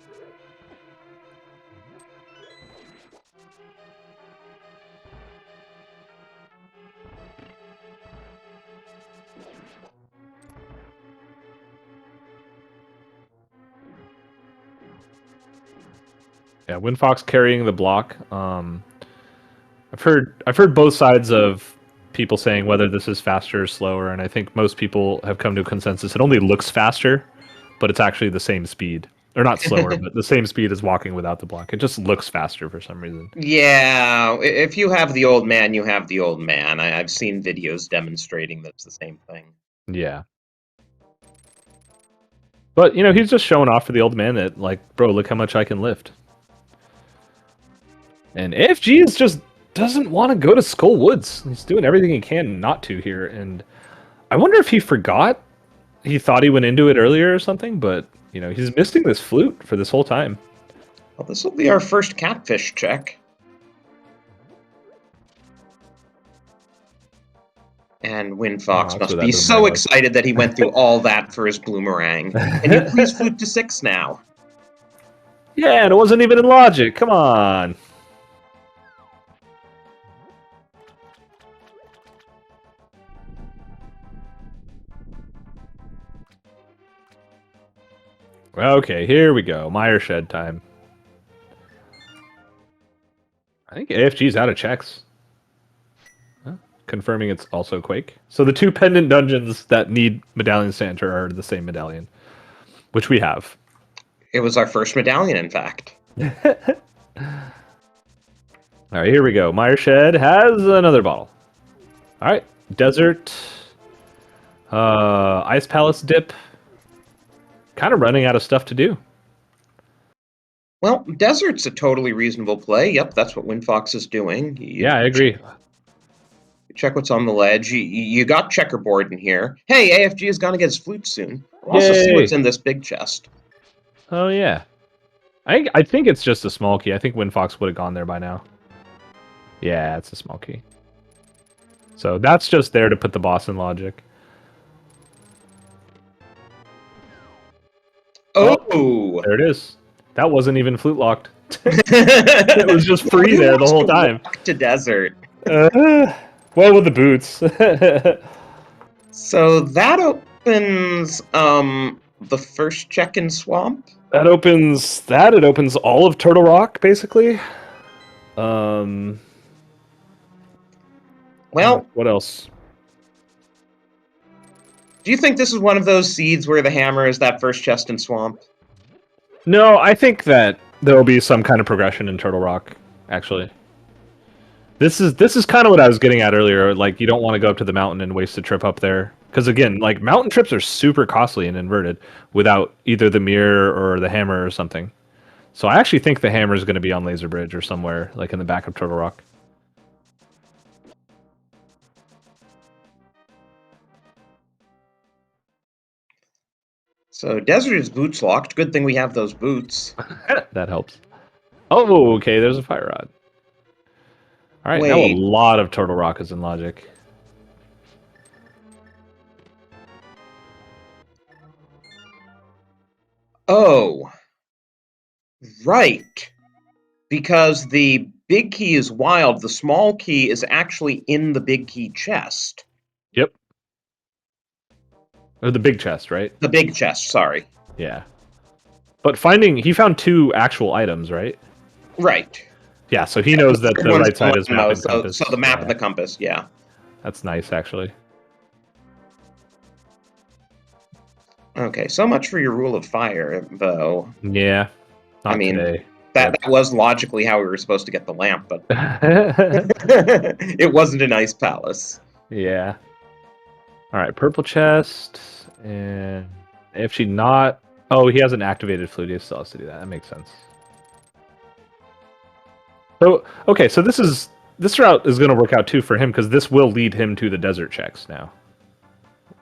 Yeah, Windfox carrying the block. I've heard both sides of people saying whether this is faster or slower, and I think most people have come to a consensus. It only looks faster, but it's actually the same speed. Or not slower, but the same speed as walking without the block. It just looks faster for some reason. Yeah, if you have the old man, you have the old man. I've seen videos demonstrating that it's the same thing. Yeah. But, he's just showing off for the old man that, like, bro, look how much I can lift. And AFG just doesn't want to go to Skull Woods. He's doing everything he can not to here, and I wonder if he forgot. He thought he went into it earlier or something, but, he's missing this flute for this whole time. Well, this will be our first catfish check. And Oh, Winfox that's must what be that so boomerang was. excited that he went through all that for his Bloomerang. Can you please flute to 6 now? Yeah, and it wasn't even in logic. Come on. Okay, here we go. Meyer Shed time. I think AFG's out of checks. Huh? Confirming it's also Quake. So the two pendant dungeons that need medallions to enter are the same medallion, which we have. It was our first medallion, in fact. All right, here we go. Meyer Shed has another bottle. All right, Desert, Ice Palace Dip. Kind of running out of stuff to do. Well, Desert's a totally reasonable play. Yep, that's what Winfox is doing. Yeah, I agree. Check what's on the ledge. You got checkerboard in here. Hey, AFG is going to get his flute soon. We'll also see what's Yay. in this big chest. Oh, yeah. I think it's just a small key. I think Winfox would have gone there by now. Yeah, it's a small key. So that's just there to put the boss in logic. Oh! There it is. That wasn't even flute locked. It was just free there the whole time. Walk to Desert. Well, with the boots. So that opens the first check in Swamp. It opens all of Turtle Rock, basically. Well, what else? Do you think this is one of those seeds where the hammer is that first chest in Swamp? No, I think that there will be some kind of progression in Turtle Rock, actually. This is kind of what I was getting at earlier. Like, you don't want to go up to the mountain and waste a trip up there. Because, again, like, mountain trips are super costly and inverted without either the mirror or the hammer or something. So I actually think the hammer is going to be on Laser Bridge or somewhere, like in the back of Turtle Rock. So Desert is boots locked. Good thing we have those boots. That helps. Oh, okay, there's a fire rod. All right, now a lot of Turtle Rock is in logic. Oh. Right. Because the big key is wild, the small key is actually in the big key chest. Yep. Or the big chest, right? The big chest, sorry. Yeah. But he found 2 actual items, right? Right. Yeah, so he knows that the right side is map and compass. So the map and the compass, yeah. That's nice, actually. Okay, so much for your rule of fire, though. Yeah. I mean, today. That was logically how we were supposed to get the lamp, but it wasn't an ice palace. Yeah. All right, purple chest, and if she not... Oh, he hasn't activated flute, he still has to do that. That makes sense. So, okay, so this route is going to work out too for him, because this will lead him to the desert checks now.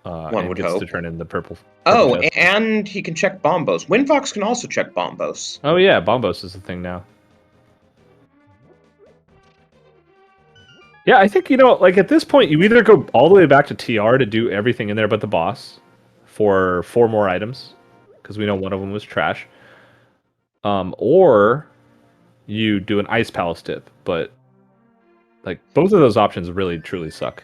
One would gets hope. to turn in the purple chest. And he can check Bombos. Winfox can also check Bombos. Oh yeah, Bombos is the thing now. Yeah, I think, like at this point, you either go all the way back to TR to do everything in there but the boss for 4 more items, because we know one of them was trash. Or you do an Ice Palace tip, but like both of those options really truly suck.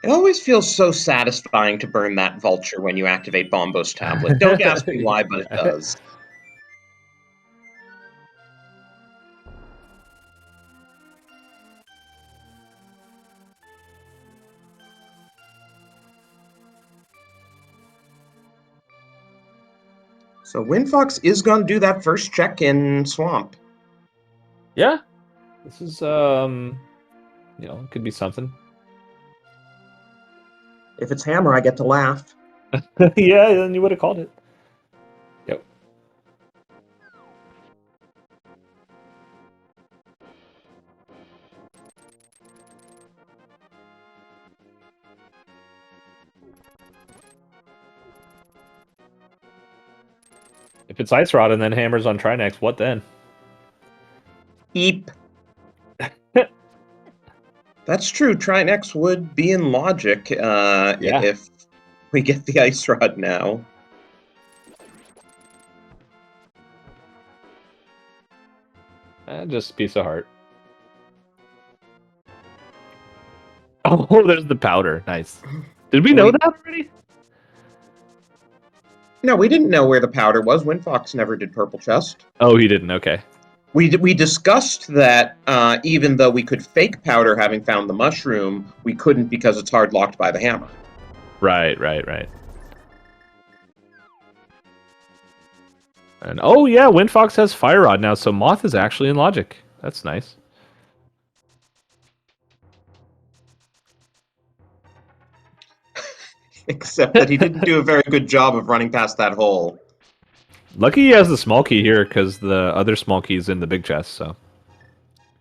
It always feels so satisfying to burn that vulture when you activate Bombos tablet. Don't ask me why, but it does. So Winfox is going to do that first check in Swamp. Yeah. This is, it could be something. If it's Hammer, I get to laugh. Yeah, then you would have called it. Yep. If it's Ice Rod and then Hammers on Trinex, what then? Eep. That's true. Try next would be in logic Yeah. if we get the ice rod now. Just a piece of heart. Oh, there's the powder. Nice. Did we know that already? No, we didn't know where the powder was. Windfox never did purple chest. Oh, he didn't. Okay. We discussed that even though we could fake powder having found the mushroom, we couldn't because it's hard locked by the hammer. Right. And oh yeah, Windfox has Fire Rod now, so Moth is actually in logic. That's nice. Except that he didn't do a very good job of running past that hole. Lucky he has the small key here because the other small key is in the big chest, so.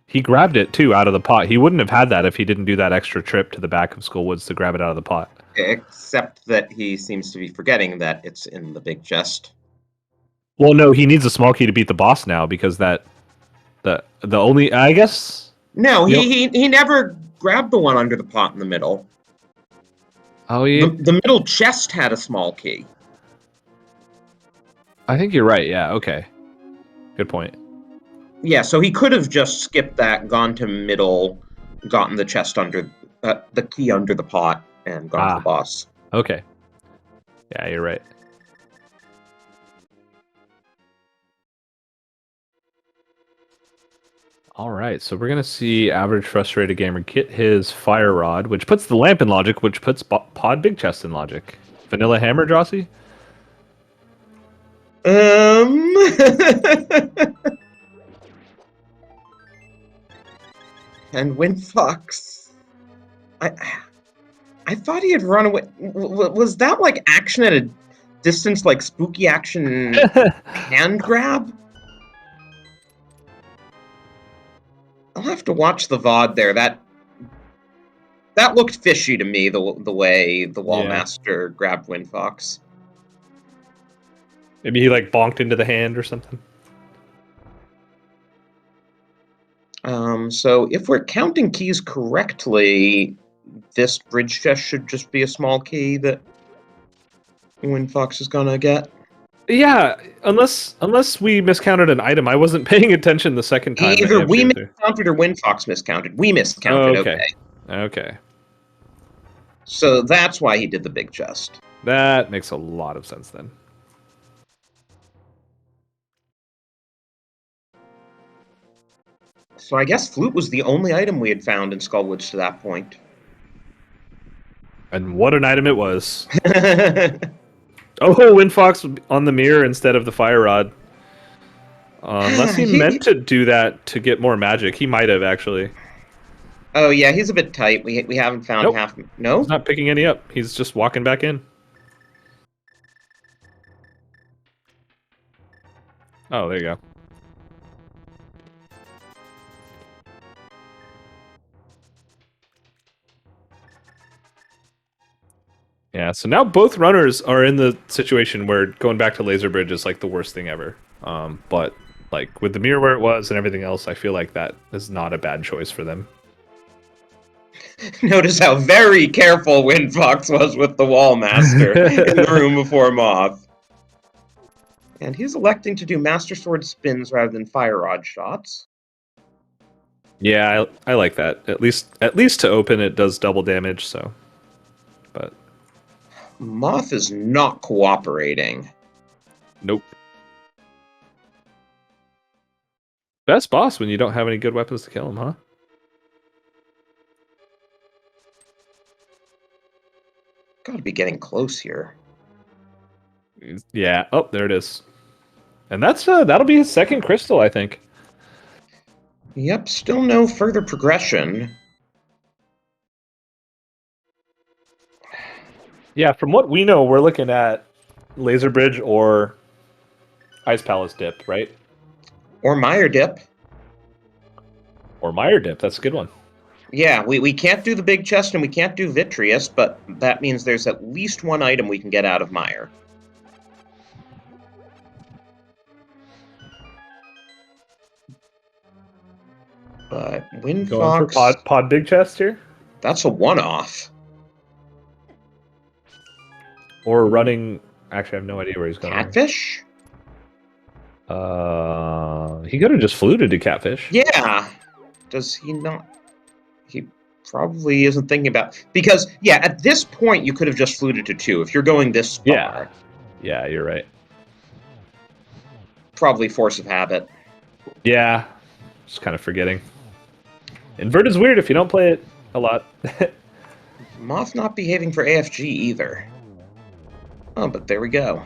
He grabbed it too out of the pot. He wouldn't have had that if he didn't do that extra trip to the back of Skullwoods to grab it out of the pot. Except that he seems to be forgetting that it's in the big chest. Well, no, he needs a small key to beat the boss now because the only, I guess. No, he never grabbed the one under the pot in the middle. Oh yeah. The middle chest had a small key. I think you're right. Yeah. Okay. Good point. Yeah, so he could have just skipped that, gone to middle, gotten the chest under the key under the pot, and gone to the boss. Okay. Yeah, you're right. All right, so we're gonna see average frustrated gamer get his Fire Rod, which puts the lamp in logic, which puts Pod Big Chest in logic. Vanilla Hammer, Jossie? And Windfox. I thought he had run away. Was that like action at a distance, like spooky action hand grab? I'll have to watch the VOD there. That looked fishy to me, the way the Wall Master grabbed Windfox. Maybe he like bonked into the hand or something. So if we're counting keys correctly, this bridge chest should just be a small key that Windfox is gonna get. Yeah, unless we miscounted an item. I wasn't paying attention the second time. Either we miscounted or Windfox miscounted. We miscounted, Okay. So that's why he did the big chest. That makes a lot of sense then. So I guess Flute was the only item we had found in Skullwoods to that point. And what an item it was. Oh, Windfox on the mirror instead of the Fire Rod. Unless he meant to do that to get more magic. He might have, actually. Oh, yeah, he's a bit tight. We haven't found half... No? He's not picking any up. He's just walking back in. Oh, there you go. Yeah, so now both runners are in the situation where going back to Laser Bridge is like the worst thing ever. But like with the mirror where it was and everything else, I feel like that is not a bad choice for them. Notice how very careful Windfox was with the Wall Master in the room before Moth. And he's electing to do Master Sword spins rather than Fire Rod shots. Yeah, I like that. At least to open it does double damage, so. But Moth is not cooperating. Nope. Best boss when you don't have any good weapons to kill him, huh? Gotta be getting close here. Yeah. Oh, there it is. And that's that'll be his second crystal, I think. Yep, still no further progression. Yeah, from what we know, we're looking at Laser Bridge or Ice Palace Dip, right? Or Meyer Dip. Or Meyer Dip, that's a good one. Yeah, we can't do the big chest and we can't do Vitreous, but that means there's at least one item we can get out of Meyer. But Going for Windfox, pod big chest here? that's a one-off. Or running... Actually, I have no idea where he's going. Catfish? He could have just fluted to catfish. Yeah. Does he not? He probably isn't thinking about... Because, yeah, at this point, you could have just fluted to 2. If you're going this far. Yeah, you're right. Probably force of habit. Yeah. Just kind of forgetting. Inverted's weird if you don't play it a lot. Moth not behaving for AFG either. Oh, but there we go.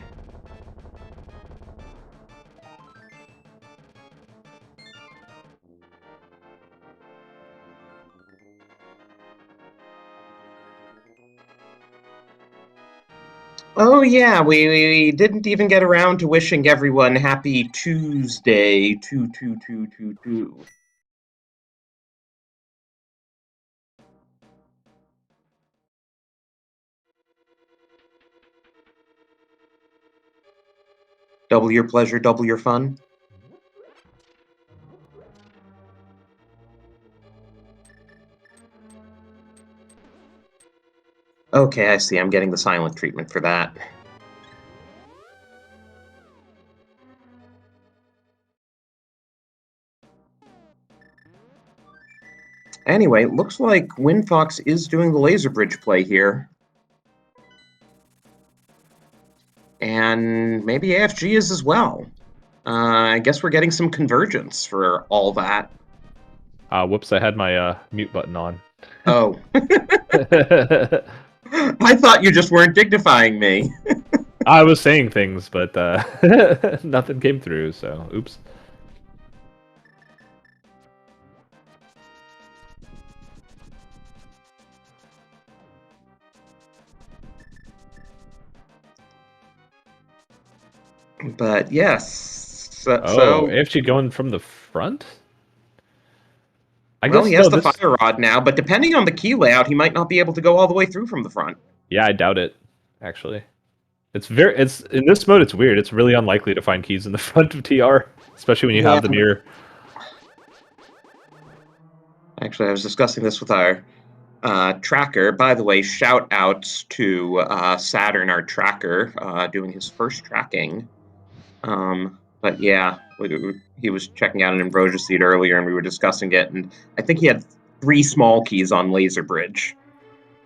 Oh yeah, we didn't even get around to wishing everyone happy Tuesday 22222. Double your pleasure, double your fun. Okay, I see. I'm getting the silent treatment for that. Anyway, looks like Windfox is doing the laser bridge play here. And maybe AFG is as well. I guess we're getting some convergence for all that. Whoops, I had my mute button on. Oh. I thought you just weren't dignifying me. I was saying things, but nothing came through, so oops. But yes. So AFG going from the front? Well, he has the fire rod now, but depending on the key layout, he might not be able to go all the way through from the front. Yeah, I doubt it, actually. It's in this mode, it's weird. It's really unlikely to find keys in the front of TR, especially when you have the mirror. Actually, I was discussing this with our tracker. By the way, shout outs to Saturn, our tracker, doing his first tracking. But yeah, he was checking out an Invrosia seed earlier, and we were discussing it, and I think he had 3 small keys on Laser Bridge.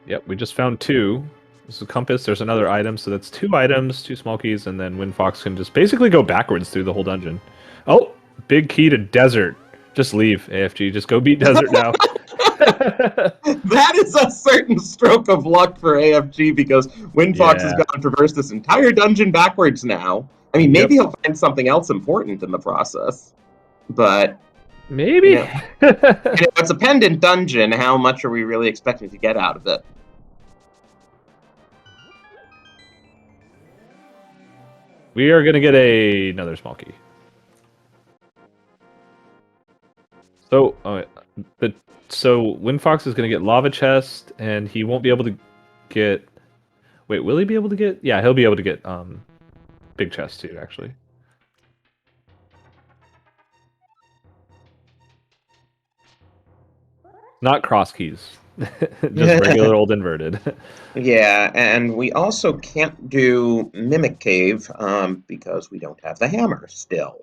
Yep, we just found 2. This is a compass. There's another item, so that's 2 items, 2 small keys, and then Windfox can just basically go backwards through the whole dungeon. Oh, big key to desert. Just leave, AFG. Just go beat desert now. That is a certain stroke of luck for AFG, because Windfox has gone and traversed this entire dungeon backwards now. I mean, maybe he'll find something else important in the process, but maybe. You know, it's a pendant dungeon. How much are we really expecting to get out of it? We are going to get another small key. So, so Windfox is going to get lava chest, and he won't be able to get. Wait, will he be able to get? Yeah, he'll be able to get big chest too, actually. Not cross keys, just regular old inverted. Yeah, and we also can't do Mimic Cave because we don't have the hammer still.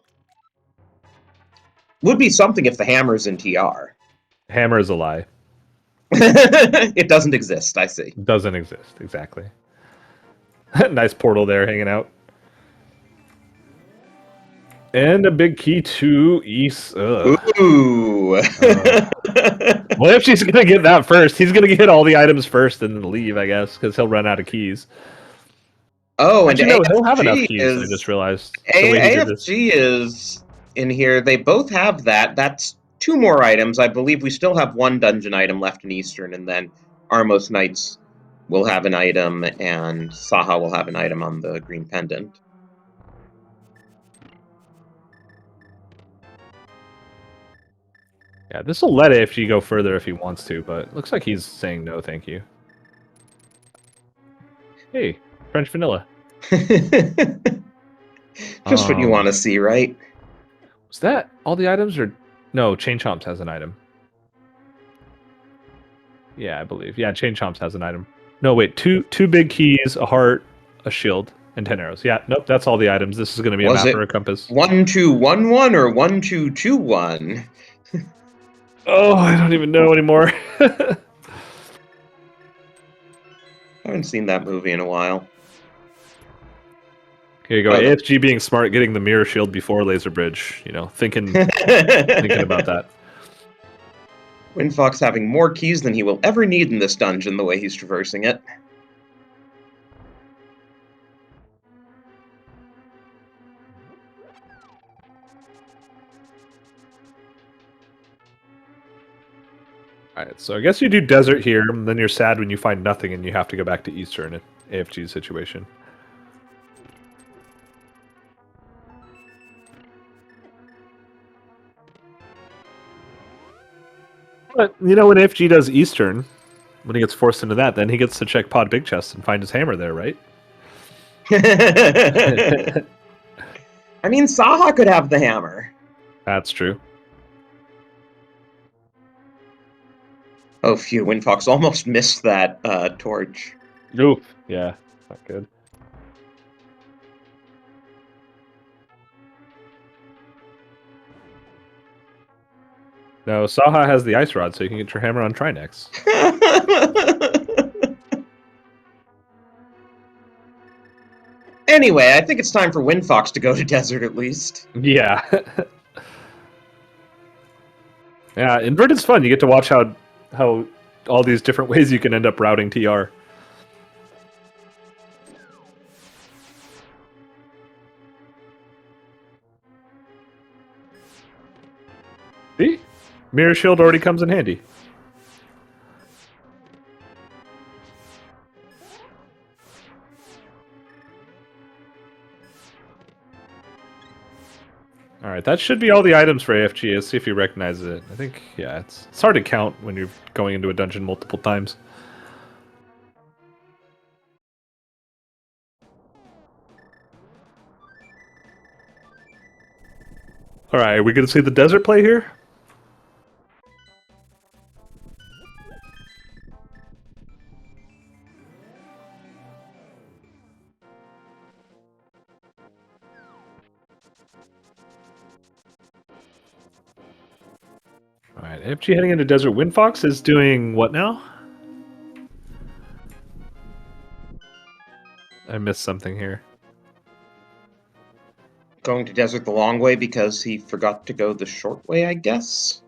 Would be something if the hammer's in TR. Hammer is a lie. It doesn't exist, I see. Doesn't exist, exactly. Nice portal there hanging out. And a big key to East. Ooh. Well, if she's going to get that first, he's going to get all the items first and then leave, I guess, because he'll run out of keys. Oh, and he'll have enough keys, I just realized. AFG is in here. They both have that. That's 2 more items. I believe we still have 1 dungeon item left in Eastern, and then Armos Knights will have an item, and Saha will have an item on the Green Pendant. Yeah, this will let AFG go further if he wants to, but it looks like he's saying no, thank you. Hey, French vanilla. Just what you want to see, right? Was that all the items, or no? Chain Chomps has an item. Yeah, I believe. Yeah, Chain Chomps has an item. No, wait, two big keys, a heart, a shield, and 10 arrows. Yeah, nope, that's all the items. This is going to be a Was map it or a compass. 1211 or 1221? Oh, I don't even know anymore. I haven't seen that movie in a while. Here you go. AFG being smart, getting the mirror shield before laser bridge. You know, thinking about that. Windfox having more keys than he will ever need in this dungeon, the way he's traversing it. Alright, so I guess you do desert here, and then you're sad when you find nothing and you have to go back to Eastern in AFG's situation. But, you know, when AFG does Eastern, when he gets forced into that, then he gets to check Pod Big Chest and find his hammer there, right? I mean, Saha could have the hammer. That's true. Oh, phew, Windfox almost missed that torch. Oof. Yeah, not good. No, Saha has the ice rod, so you can get your hammer on Trinex. Anyway, I think it's time for Windfox to go to desert at least. Yeah. Yeah, Inverted's fun. You get to watch how all these different ways you can end up routing TR. See? Mirror Shield already comes in handy. Alright, that should be all the items for AFG. Let's see if he recognizes it. I think, yeah, it's hard to count when you're going into a dungeon multiple times. Alright, are we going to see the desert play here? Alright, AFG heading into desert. Windfox is doing what now? I missed something here. Going to desert the long way because he forgot to go the short way, I guess?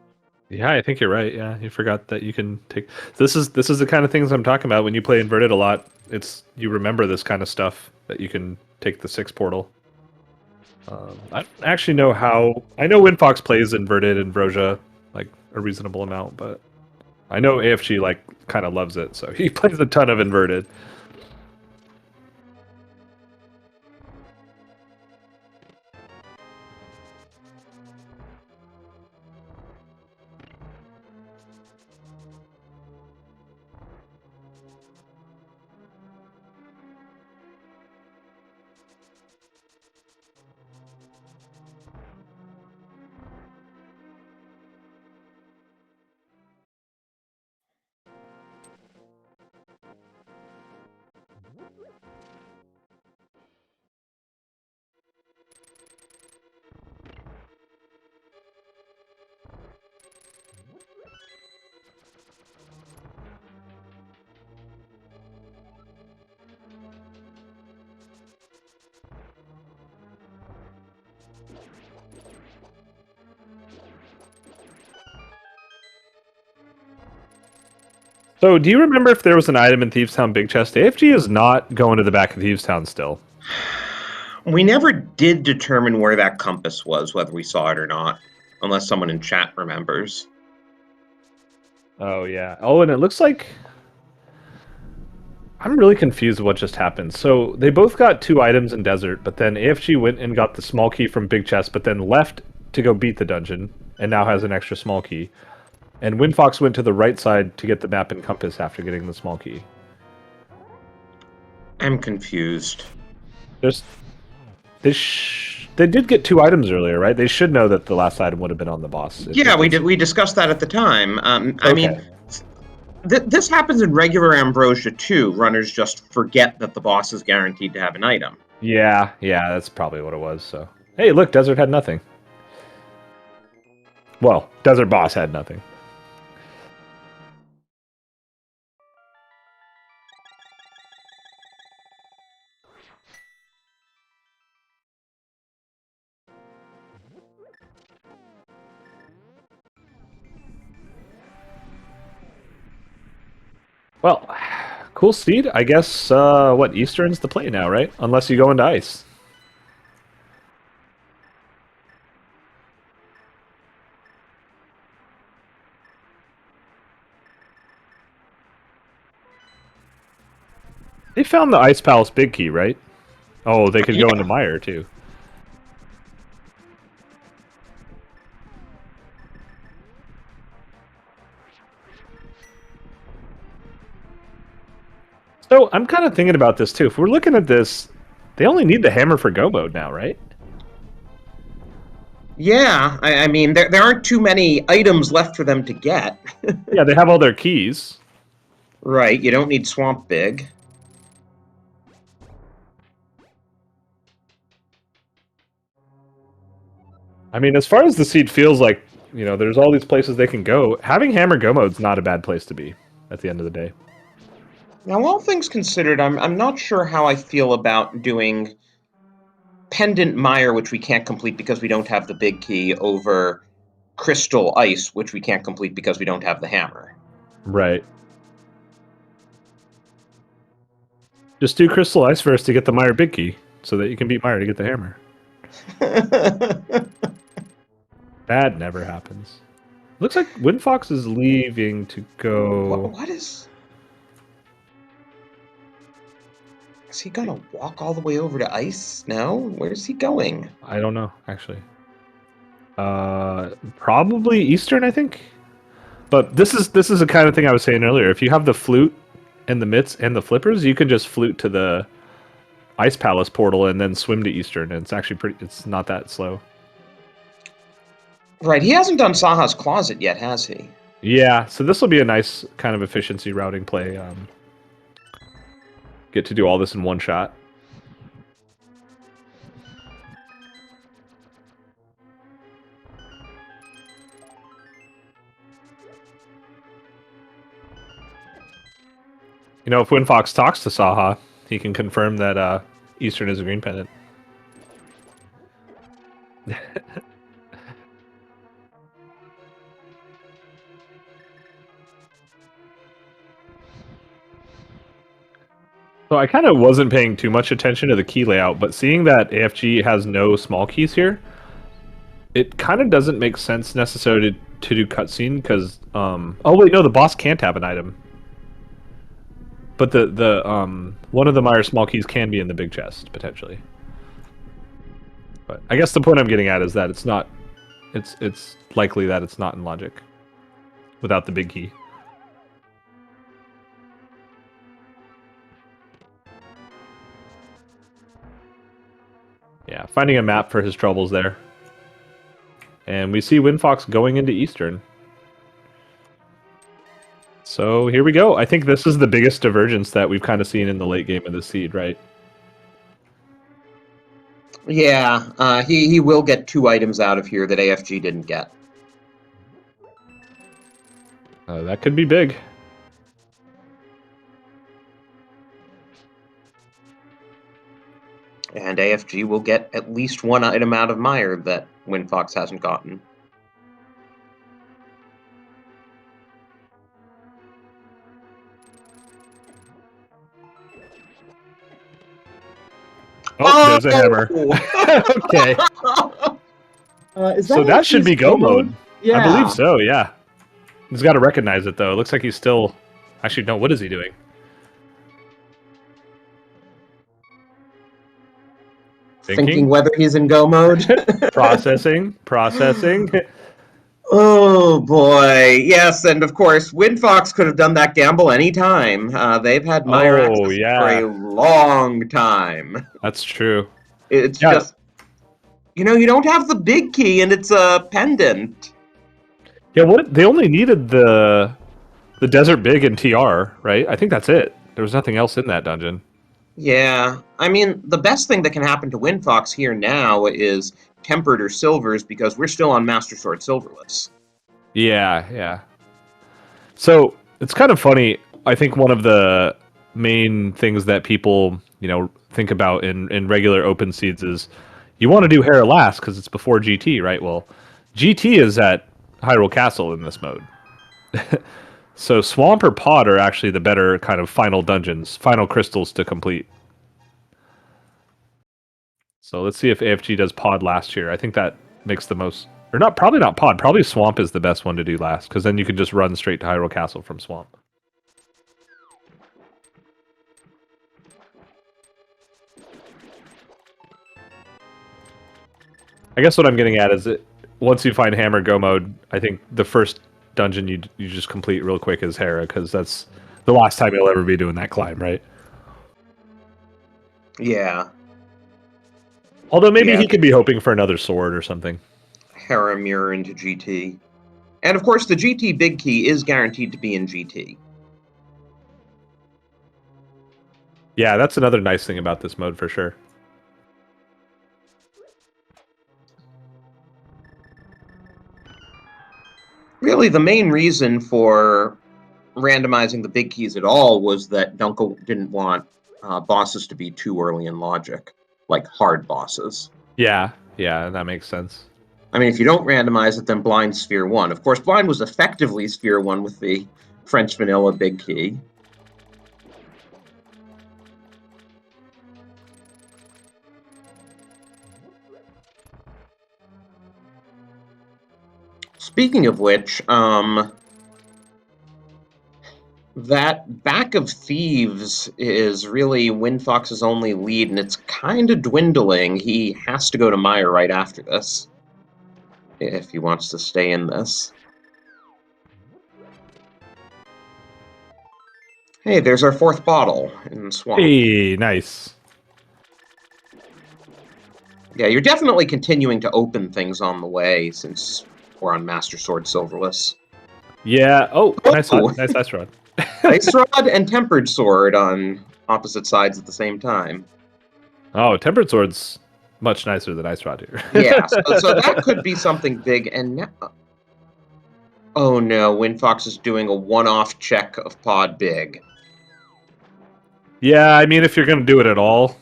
Yeah, I think you're right. Yeah, you forgot that you can take... This is the kind of things I'm talking about. When you play Inverted a lot, you remember this kind of stuff, that you can take the 6 portal. I don't actually know how... I know Windfox plays Inverted and Invrosia, like, a reasonable amount, but I know AFG, like, kind of loves it, so he plays a ton of Inverted. So, do you remember if there was an item in Thieves Town Big Chest? AFG is not going to the back of Thieves Town still. We never did determine where that compass was, whether we saw it or not. Unless someone in chat remembers. Oh, yeah. Oh, and it looks like... I'm really confused what just happened. So, they both got 2 items in Desert, but then AFG went and got the small key from Big Chest, but then left to go beat the dungeon, and now has an extra small key. And Windfox went to the right side to get the map and compass after getting the small key. I'm confused. They did get 2 items earlier, right? They should know that the last item would have been on the boss. Yeah, we discussed that at the time. I mean, This happens in regular Ambrosia too. Runners just forget that the boss is guaranteed to have an item. Yeah, that's probably what it was. So, hey, look, Desert had nothing. Well, Desert Boss had nothing. Well, cool seed. I guess, what, Eastern's the play now, right? Unless you go into Ice. They found the Ice Palace big key, right? Oh, they could go into Mire, too. So, I'm kind of thinking about this, too. If we're looking at this, they only need the hammer for go mode now, right? Yeah, I mean, there aren't too many items left for them to get. Yeah, they have all their keys. Right, you don't need Swamp Big. I mean, as far as the seed feels like, you know, there's all these places they can go. Having hammer go mode's not a bad place to be at the end of the day. Now, all things considered, I'm not sure how I feel about doing Pendant Mire, which we can't complete because we don't have the big key, over Crystal Ice, which we can't complete because we don't have the hammer. Right. Just do Crystal Ice first to get the Mire big key, so that you can beat Mire to get the hammer. That never happens. Looks like Windfox is leaving to go... What is... Is he gonna walk all the way over to Ice? No? Where's he going? I don't know, actually. Probably Eastern, I think. But this is the kind of thing I was saying earlier. If you have the flute and the mitts and the flippers, you can just flute to the Ice Palace portal and then swim to Eastern. And it's actually it's not that slow. Right, he hasn't done Saha's Closet yet, has he? Yeah, so this will be a nice kind of efficiency routing play. Get to do all this in one shot. You know, if Windfox talks to Saha, he can confirm that Eastern is a green pendant. So I kind of wasn't paying too much attention to the key layout, but seeing that AFG has no small keys here, it kind of doesn't make sense necessarily to do cutscene because oh wait, no, the boss can't have an item. But the one of the Mire small keys can be in the big chest potentially. But I guess the point I'm getting at is that it's not it's likely that it's not in logic without the big key. Yeah, finding a map for his troubles there. And we see Windfox going into Eastern. So here we go. I think this is the biggest divergence that we've kind of seen in the late game of the seed, right? Yeah, he will get 2 items out of here that AFG didn't get. That could be big. And AFG will get at least 1 item out of Mire that Windfox hasn't gotten. Oh, there's a hammer. Okay. So that should be go mode. Yeah. I believe so, yeah. He's got to recognize it, though. It looks like he's still... Actually, no, what is he doing? Thinking whether he's in go mode. Processing. Oh, boy. Yes, and of course, Windfox could have done that gamble anytime. They've had Mire access for a long time. That's true. It's just... You know, you don't have the big key, and it's a pendant. Yeah, what they only needed the the Desert Big and TR, right? I think that's it. There was nothing else in that dungeon. Yeah, I mean, the best thing that can happen to Windfox here now is tempered or silvers because we're still on Master Sword Silverless. Yeah, yeah. So it's kind of funny. I think one of the main things that people, think about in regular open seeds is you want to do Hera last because it's before GT, right? Well, GT is at Hyrule Castle in this mode. So Swamp or Pod are actually the better kind of final dungeons, final crystals to complete. So let's see if AFG does Pod last year. I think that makes the most, or not, probably not Pod. Probably Swamp is the best one to do last because then you can just run straight to Hyrule Castle from Swamp. I guess what I'm getting at is that once you find Hammer Go mode, I think the first dungeon you just complete real quick is Hera because that's the last time you'll ever be doing that climb, right? Yeah. Although maybe Yeah, he could be hoping for another sword or something. Hera mirror into GT. And of course, the GT Big Key is guaranteed to be in GT. Yeah, that's another nice thing about this mode for sure. Really, the main reason for randomizing the big keys at all was that Dunkel didn't want bosses to be too early in logic, like hard bosses. Yeah, that makes sense. I mean, if you don't randomize it, then Blind Sphere 1. Of course, Blind was effectively Sphere 1 with the French Vanilla Big Key. Speaking of which, that Back of Thieves is really Windfox's only lead, and it's kind of dwindling. He has to go to Meyer right after this, if he wants to stay in this. Hey, there's our fourth bottle in the swamp. Hey, nice. Yeah, you're definitely continuing to open things on the way since we're on Master Sword Silverless. Yeah. Oh, nice Oh! nice ice rod. Ice Rod and Tempered Sword on opposite sides at the same time. Oh, Tempered Sword's much nicer than Ice Rod here. Yeah, so that could be something big. And now, oh no, Windfox is doing a one-off check of Pod Big. Yeah, I mean, if you're gonna do it at all,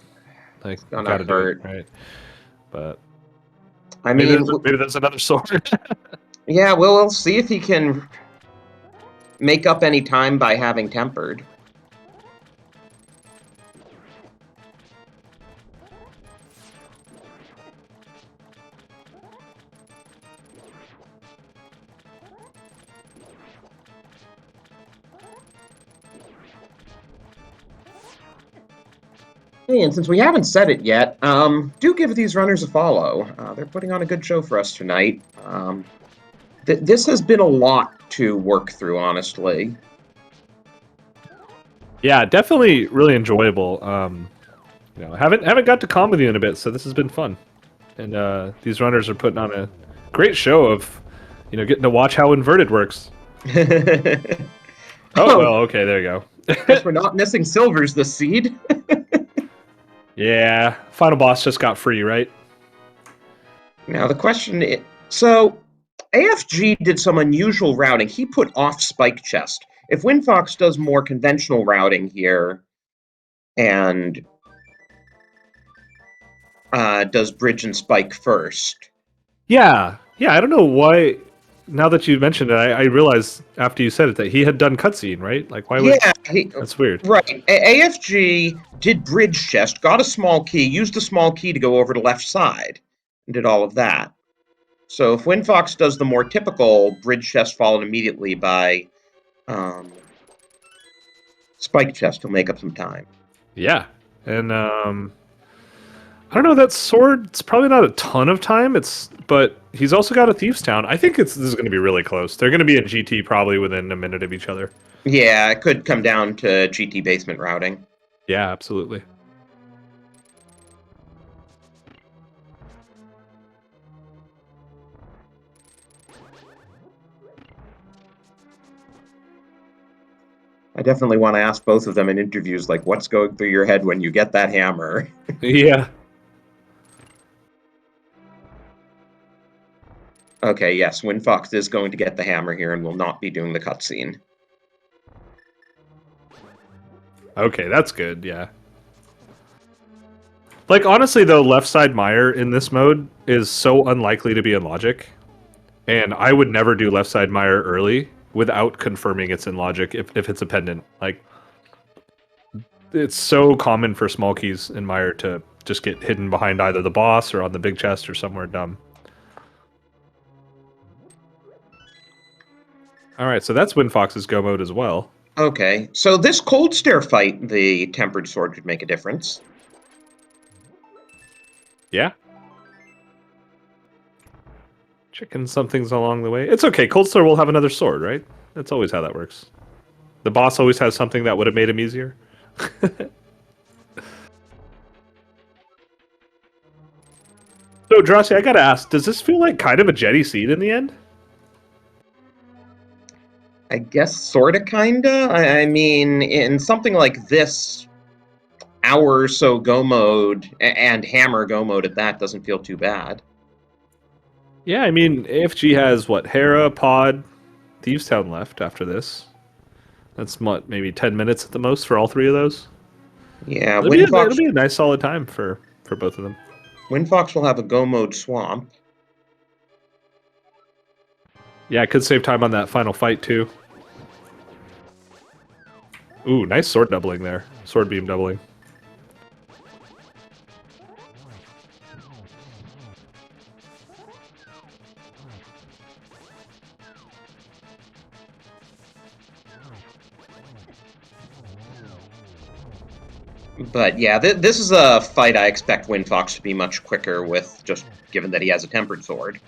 like, you Gonna gotta do it, hurt. right? But I maybe mean, maybe that's another sword. yeah, well, we'll see if he can make up any time by having Tempered. Hey, and since we haven't said it yet, do give these runners a follow. They're putting on a good show for us tonight. This has been a lot to work through, honestly. Yeah, definitely really enjoyable. Haven't got to con with you in a bit, so this has been fun. And these runners are putting on a great show of, getting to watch how inverted works. Oh, well, okay, there you go. Guess we're not missing silvers this seed. Yeah, final boss just got free, right? Now the question is, so AFG did some unusual routing. He put off Spike Chest. If Windfox does more conventional routing here and does Bridge and Spike first. Yeah, I don't know why. Now that you mentioned it, I realized after you said it that he had done cutscene, right? Like, why would? Yeah, That's weird. right. AFG did Bridge Chest, got a small key, used the small key to go over to left side, and did all of that. So if Windfox does the more typical Bridge Chest followed immediately by Spike Chest, he'll make up some time. Yeah, and I don't know, that sword's probably not a ton of time. But he's also got a Thieves Town. I think this is going to be really close. They're going to be in GT probably within a minute of each other. Yeah, it could come down to GT basement routing. Yeah, absolutely. I definitely want to ask both of them in interviews, like, what's going through your head when you get that hammer? Yeah. Okay, yes, Windfox is going to get the hammer here and will not be doing the cutscene. Okay, that's good, yeah. Like, honestly, though, left side Mire in this mode is so unlikely to be in logic. And I would never do left side Mire early without confirming it's in logic if it's a pendant. Like, it's so common for small keys in Mire to just get hidden behind either the boss or on the big chest or somewhere dumb. Alright, so that's Windfox's go mode as well. Okay, so this cold stare fight, the tempered sword could make a difference. Yeah. Checking some things along the way. It's okay, Cold Star will have another sword, right? That's always how that works. The boss always has something that would have made him easier. So, Drossi, I gotta ask, does this feel like kind of a Jetty seed in the end? I guess sorta kinda. I mean, in something like this, hour or so go mode and hammer go mode at that doesn't feel too bad. Yeah, I mean, AFG has, what, Hera, Pod, Thieves Town left after this. That's, what, maybe 10 minutes at the most for all three of those? Yeah, It'll be a nice solid time for both of them. Windfox will have a go mode swamp. Yeah, it could save time on that final fight, too. Ooh, nice sword doubling there. Sword beam doubling. But yeah, this is a fight I expect Windfox to be much quicker with, just given that he has a tempered sword.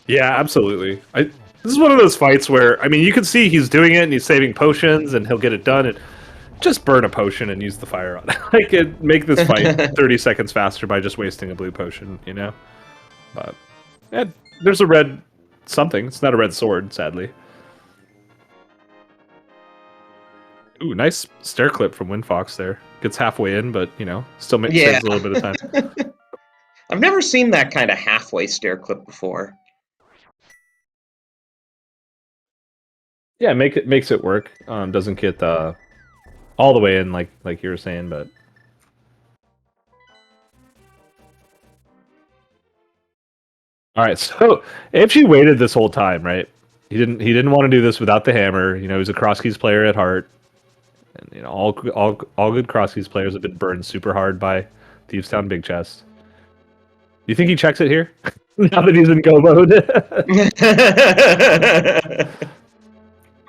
Yeah, absolutely. This is one of those fights where, I mean, you can see he's doing it and he's saving potions and he'll get it done and just burn a potion and use the fire on it. Like, make this fight 30 seconds faster by just wasting a blue potion, you know? But, yeah, there's a red something. It's not a red sword, sadly. Ooh, nice stair clip from Windfox there. Gets halfway in, but, you know, still saves a little bit of time. I've never seen that kind of halfway stair clip before. Yeah, makes it work. Doesn't get all the way in like you were saying, but all right. So if she waited this whole time, right? He didn't want to do this without the hammer. You know, he's a cross keys player at heart, and you know all good cross keys players have been burned super hard by Thieves Town Big Chest. Do you think he checks it here now that he's in go mode?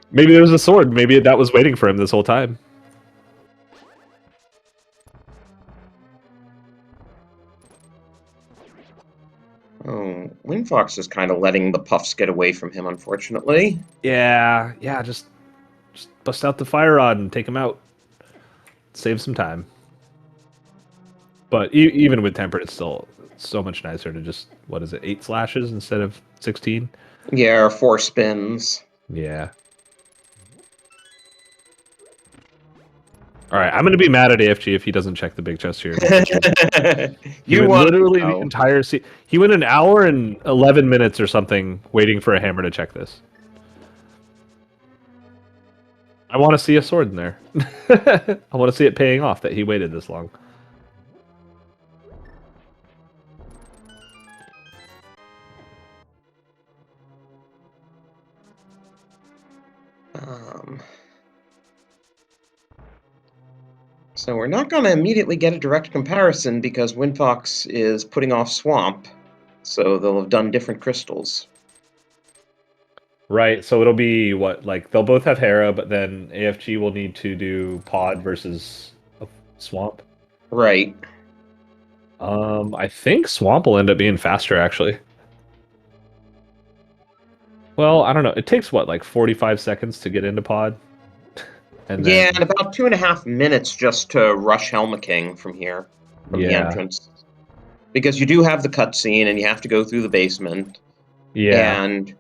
Maybe there was a sword. Maybe that was waiting for him this whole time. Oh, Windfox is kind of letting the puffs get away from him, unfortunately. Yeah, just bust out the fire rod and take him out. Save some time. But even with tempered, it's still so much nicer to just, what is it, 8 slashes instead of 16? Yeah, or 4 spins. Yeah. All right, I'm going to be mad at AFG if he doesn't check the big chest here. He went literally the entire he went an hour and 11 minutes or something waiting for a hammer to check this. I want to see a sword in there. I want to see it paying off that he waited this long. So we're not going to immediately get a direct comparison because Windfox is putting off Swamp, so they'll have done different crystals. Right, so it'll be what, like they'll both have Hera, but then AFG will need to do Pod versus a Swamp. Right. I think Swamp will end up being faster, actually. Well, I don't know. It takes what, like 45 seconds to get into Pod? And yeah, and about 2.5 minutes just to rush Helma King from here, from the entrance. Because you do have the cutscene, and you have to go through the basement. Yeah. And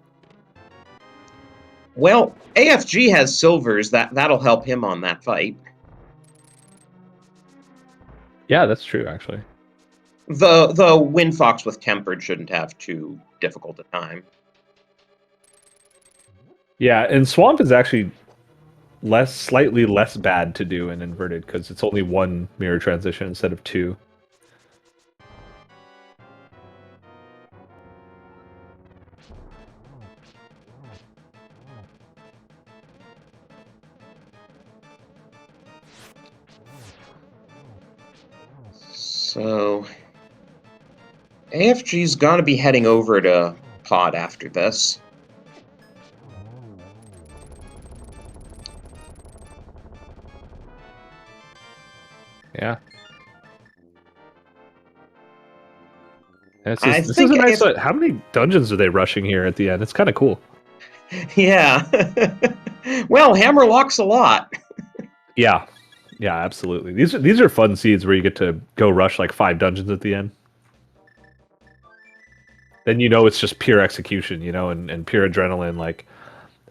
Well, AFG has silvers. That'll help him on that fight. Yeah, that's true, actually. The Windfox with Tempered shouldn't have too difficult a time. Yeah, and Swamp is actually slightly less bad to do in inverted because it's only one mirror transition instead of two. So AFG's got to be heading over to Pod after this. Yeah. This I is a think nice. How many dungeons are they rushing here at the end? It's kind of cool. Yeah. Well, Hammerlock's a lot. Yeah, yeah, absolutely. These are fun seeds where you get to go rush like 5 dungeons at the end. Then you know it's just pure execution, you know, and pure adrenaline. Like,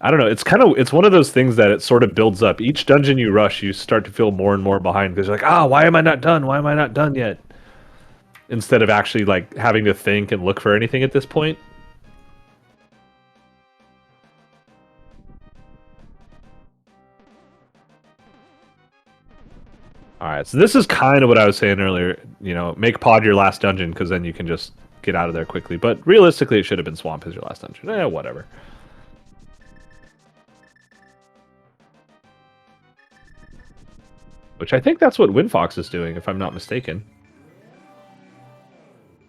I don't know. It's one of those things that it sort of builds up. Each dungeon you rush, you start to feel more and more behind because you're like, why am I not done? Why am I not done yet? Instead of actually like having to think and look for anything at this point. All right, so this is kind of what I was saying earlier. You know, make Pod your last dungeon because then you can just get out of there quickly. But realistically, it should have been Swamp as your last dungeon. Whatever. Which I think that's what Windfox is doing, if I'm not mistaken.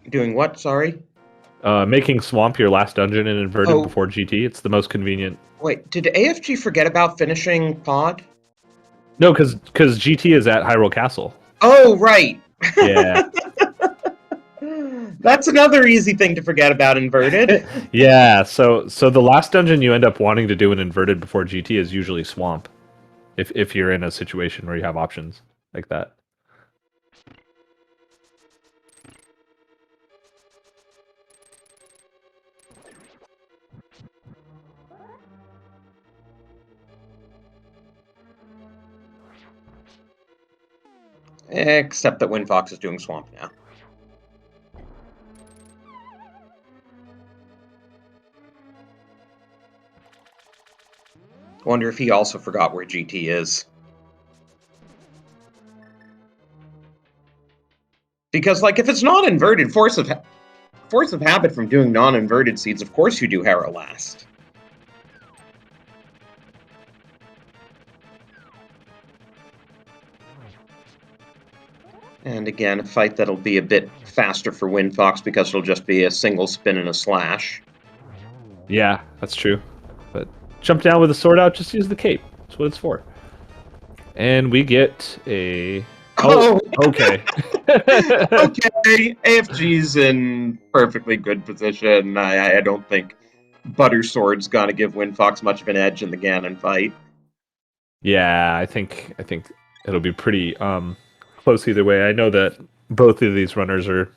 Doing what? Sorry? Making Swamp your last dungeon and inverted before GT. It's the most convenient. Wait, did AFG forget about finishing Pod? No, because GT is at Hyrule Castle. Oh, right. Yeah. That's another easy thing to forget about inverted. Yeah, so the last dungeon you end up wanting to do in inverted before GT is usually Swamp. If you're in a situation where you have options like that. Except that Windfox is doing Swamp now. Wonder if he also forgot where GT is. Because, like, if it's not inverted, force of habit from doing non-inverted seeds, of course you do Hera last. And again, a fight that'll be a bit faster for Windfox because it'll just be a single spin and a slash. Yeah, that's true. But jump down with a sword out, just use the cape. That's what it's for. And we get a... Oh, okay. Okay, AFG's in perfectly good position. I don't think Butter Sword's gonna give Windfox much of an edge in the Ganon fight. Yeah, I think it'll be pretty close either way. I know that both of these runners are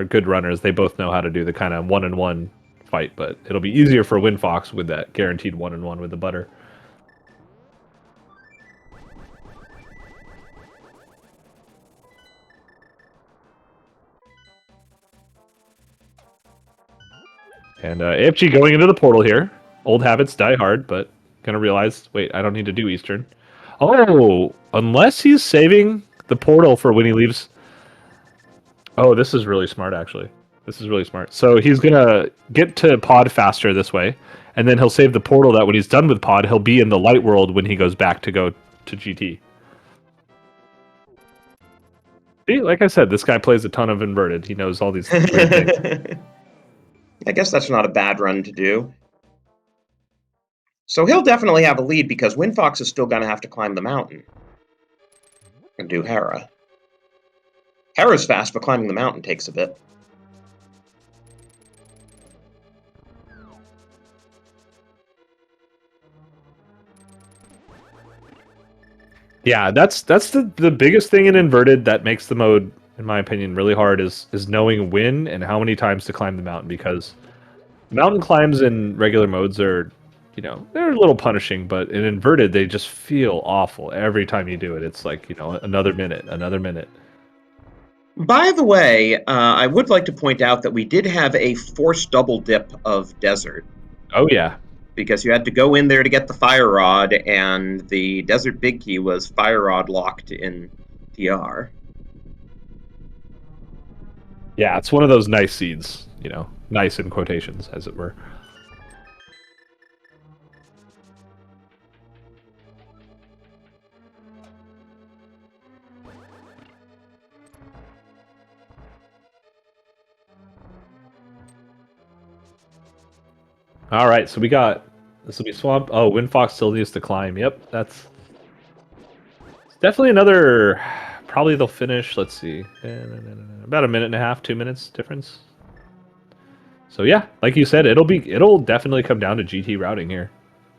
good runners. They both know how to do the kind of 1-on-1 fight, but it'll be easier for Windfox with that guaranteed 1-on-1 with the butter. And AFG going into the portal here. Old habits die hard, but gonna realize, wait, I don't need to do Eastern. Oh, unless he's saving the portal for when he leaves. Oh, this is really smart, actually. This is really smart. So he's gonna get to Pod faster this way, and then he'll save the portal that when he's done with Pod, he'll be in the light world when he goes back to go to GT. See, like I said, this guy plays a ton of inverted. He knows all these weird things. I guess that's not a bad run to do. So he'll definitely have a lead because Windfox is still going to have to climb the mountain and do Hera. Hera's fast, but climbing the mountain takes a bit. Yeah, that's the biggest thing in inverted that makes the mode, in my opinion, really hard is knowing when and how many times to climb the mountain, because mountain climbs in regular modes are they're a little punishing, but in inverted, they just feel awful every time you do it. It's like, another minute, another minute. By the way, I would like to point out that we did have a forced double dip of desert. Oh, yeah. Because you had to go in there to get the fire rod, and the desert big key was fire rod locked in TR. Yeah, it's one of those nice seeds, nice in quotations, as it were. All right, so this will be swamp. Oh, Windfox still needs to climb. Yep, that's definitely another. Probably they'll finish. Let's see, about a minute and a half, 2 minutes difference. So yeah, like you said, it'll definitely come down to GT routing here,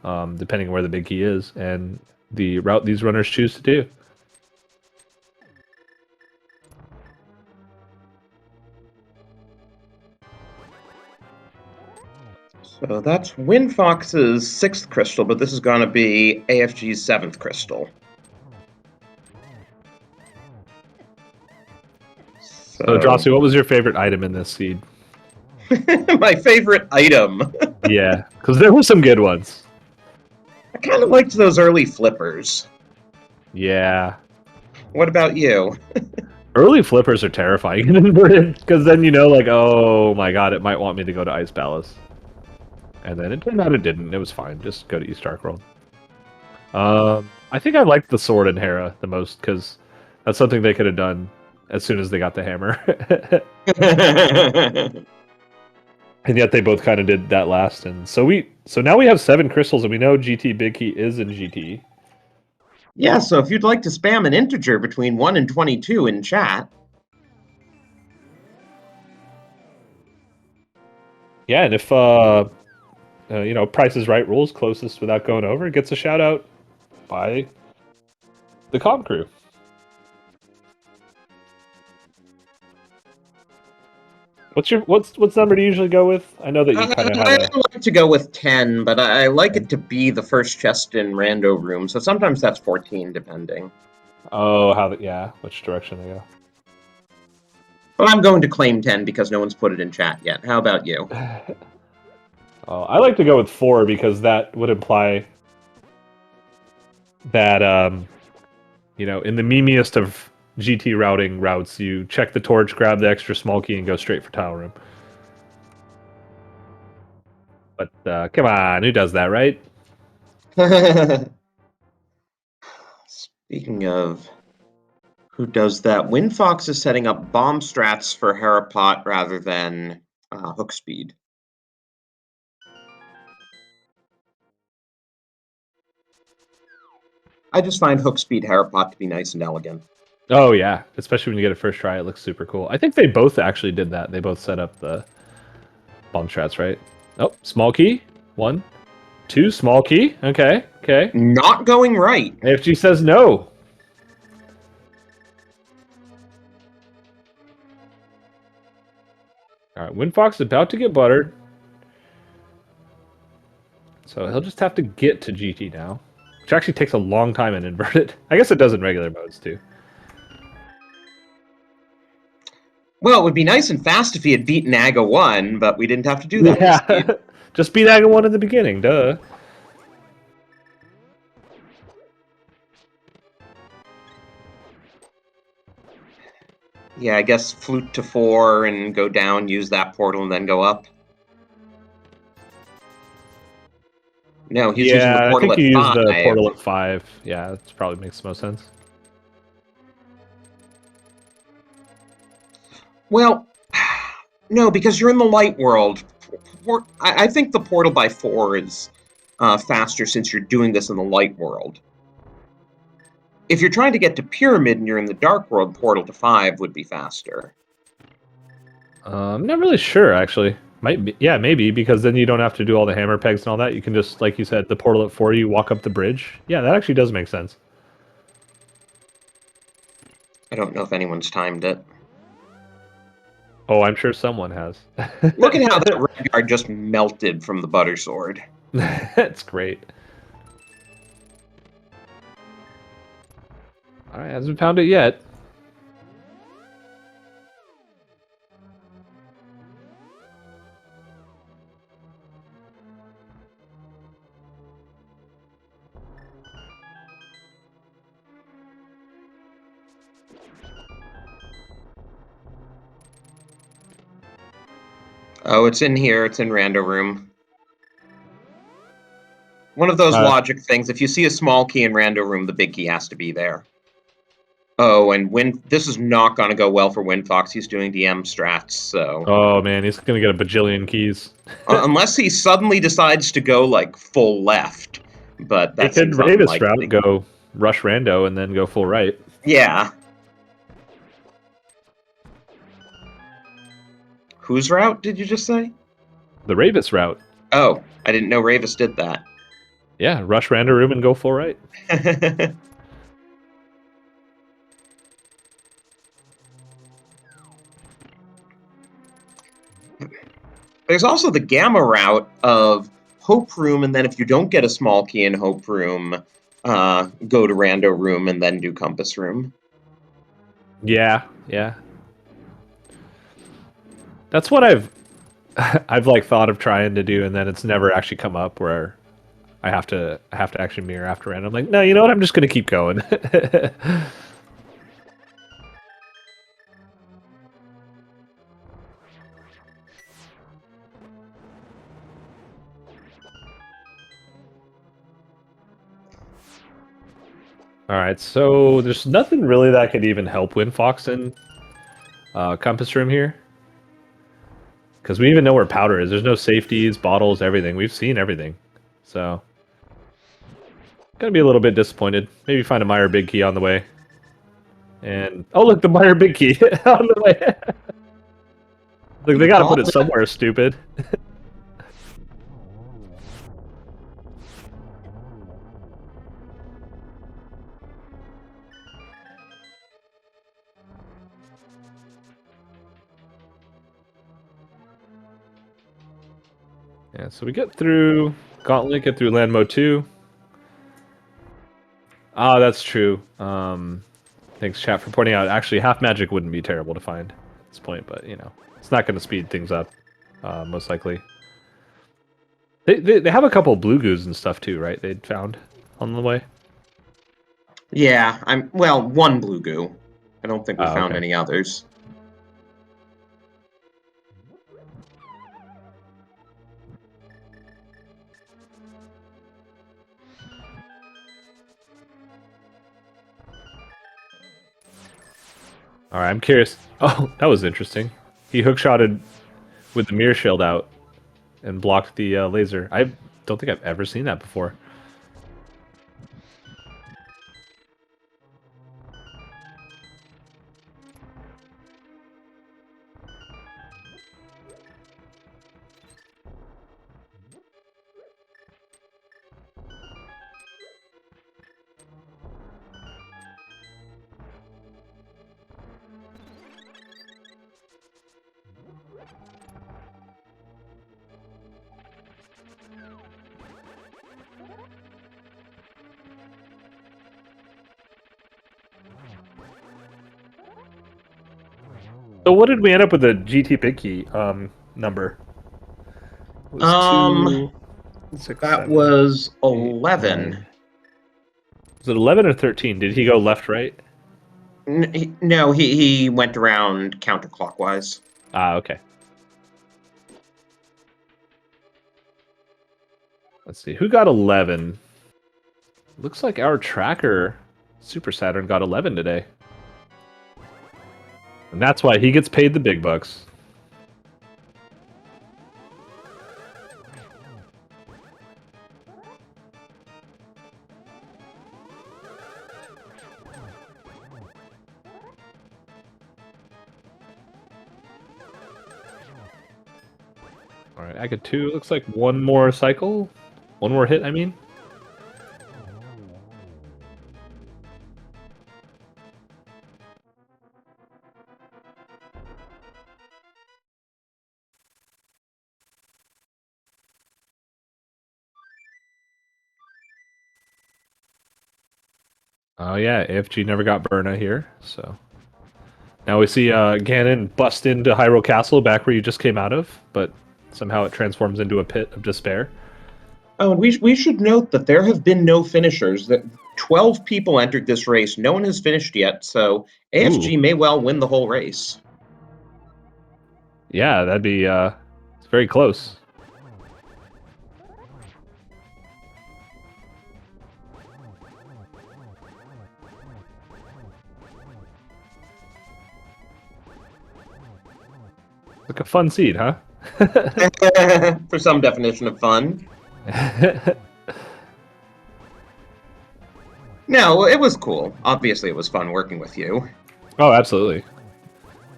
depending on where the big key is and the route these runners choose to do. So that's Windfox's 6th crystal, but this is going to be AFG's 7th crystal. So Drosy, what was your favorite item in this seed? My favorite item? Yeah, because there were some good ones. I kind of liked those early flippers. Yeah. What about you? Early flippers are terrifying in inverted, because then like, oh my god, it might want me to go to Ice Palace. And then it turned out it didn't. It was fine. Just go to East Dark World. I think I liked the sword in Hera the most, because that's something they could have done as soon as they got the hammer. And yet they both kind of did that last. And so now we have 7 crystals, and we know GT Big Key is in GT. Yeah, so if you'd like to spam an integer between 1 and 22 in chat. Yeah, and if, Price is Right rules, closest without going over, gets a shout out by the comm crew. What's number do you usually go with? I know that you kind of had I like to go with 10, but I like it to be the first chest in rando room, so sometimes that's 14, depending. Oh, which direction they go. Well, I'm going to claim 10 because no one's put it in chat yet. How about you? I like to go with 4 because that would imply that, in the memeiest of GT routing routes, you check the torch, grab the extra small key, and go straight for tile room. But come on, who does that, right? Speaking of who does that, Windfox is setting up bomb strats for Harapot rather than hook speed. I just find hook speed Harapot to be nice and elegant. Oh yeah, especially when you get it first try, it looks super cool. I think they both actually did that. They both set up the bomb strats, right? Oh, small key. 1, 2, small key. Okay. Not going right. AFG says no. All right, Windfox is about to get buttered. So he'll just have to get to GT now. Which actually takes a long time in inverted. I guess it does in regular modes, too. Well, it would be nice and fast if he had beaten Aga 1, but we didn't have to do that. Yeah, just beat Aga 1 in the beginning, duh. Yeah, I guess flute to 4 and go down, use that portal, and then go up. No, he's using the portal at 5. I think you use the portal at 5. Yeah, that probably makes the most sense. Well, no, because you're in the light world. I think the portal by 4 is faster since you're doing this in the light world. If you're trying to get to Pyramid and you're in the dark world, portal to 5 would be faster. I'm not really sure, actually. Might be, yeah, maybe, because then you don't have to do all the hammer pegs and all that. You can just, like you said, the portal at 4, you walk up the bridge. Yeah, that actually does make sense. I don't know if anyone's timed it. Oh, I'm sure someone has. Look at how that red guard just melted from the butter sword. That's great. All right, hasn't found it yet. Oh, it's in here. It's in Rando Room. One of those logic things. If you see a small key in Rando Room, the big key has to be there. Oh, and this is not going to go well for Windfox. He's doing DM strats, so... Oh, man, he's going to get a bajillion keys. Unless he suddenly decides to go, like, full left. But that He could seems Ravis route, unlikely. go rush Rando, and then go full right. Yeah. Whose route did you just say? The Ravis route. Oh, I didn't know Ravis did that. Yeah, rush Rando room and go full right. There's also the Gamma route of Hope Room, and then if you don't get a small key in Hope Room, go to Rando Room and then do Compass Room. Yeah, yeah. That's what I've like thought of trying to do, and then it's never actually come up where I have to actually mirror after Rando. I'm like, no, you know what? I'm just gonna keep going. All right, so there's nothing really that could even help Windfox in Compass Room here. Because we even know where powder is. There's no safeties, bottles, everything. We've seen everything. So, gonna be a little bit disappointed. Maybe find a Meyer Big Key on the way. And, oh look, the Meyer Big Key on the way. Look, they gotta put it somewhere, stupid. Yeah, so we get through Gauntlet, get through Land Mode 2. Ah, that's true. Thanks, chat, for pointing out. Actually, Half Magic wouldn't be terrible to find at this point, but, you know, it's not going to speed things up, most likely. They have a couple blue goos and stuff, too, right? They'd found on the way? Yeah, one blue goo. I don't think we found any others. Alright, I'm curious. Oh, that was interesting. He hookshotted with the mirror shield out and blocked the laser. I don't think I've ever seen that before. So what did we end up with the GT Big Key number? It was 2, 6, that 7, was 8, 11. 9. Was it 11 or 13? Did he go left, right? No, he went around counterclockwise. Ah, okay. Let's see. Who got 11? Looks like our tracker, Super Saturn, got 11 today. And that's why he gets paid the big bucks. Alright, I get 2. Looks like one more cycle. One more hit, I mean. Oh yeah, AFG never got Berna here, so now we see Ganon bust into Hyrule Castle, back where you just came out of, but somehow it transforms into a pit of despair. Oh, and we should note that there have been no finishers. That 12 people entered this race. No one has finished yet, so AFG Ooh. may well win the whole race. Yeah, that'd be it's very close. Like a fun seed, huh? For some definition of fun. No, it was cool. Obviously, it was fun working with you. Oh, absolutely.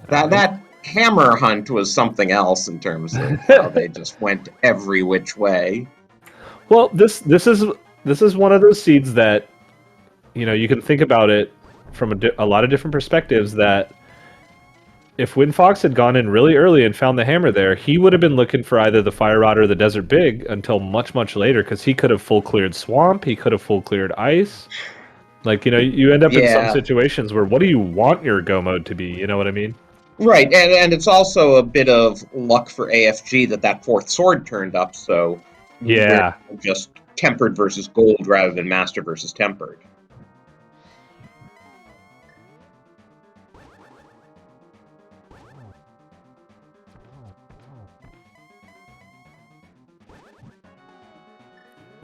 That hammer hunt was something else in terms of how they just went every which way. Well, this is one of those seeds that you can think about it from a lot of different perspectives. That if Windfox had gone in really early and found the hammer there, he would have been looking for either the Fire Rod or the Desert Big until much later, because he could have full cleared Swamp, he could have full cleared Ice. Like, you end up in some Yeah, situations where what do you want your go mode to be? You know what I mean? right. And it's also a bit of luck for AFG that fourth sword turned up, so we're Yeah. just tempered versus gold rather than master versus tempered.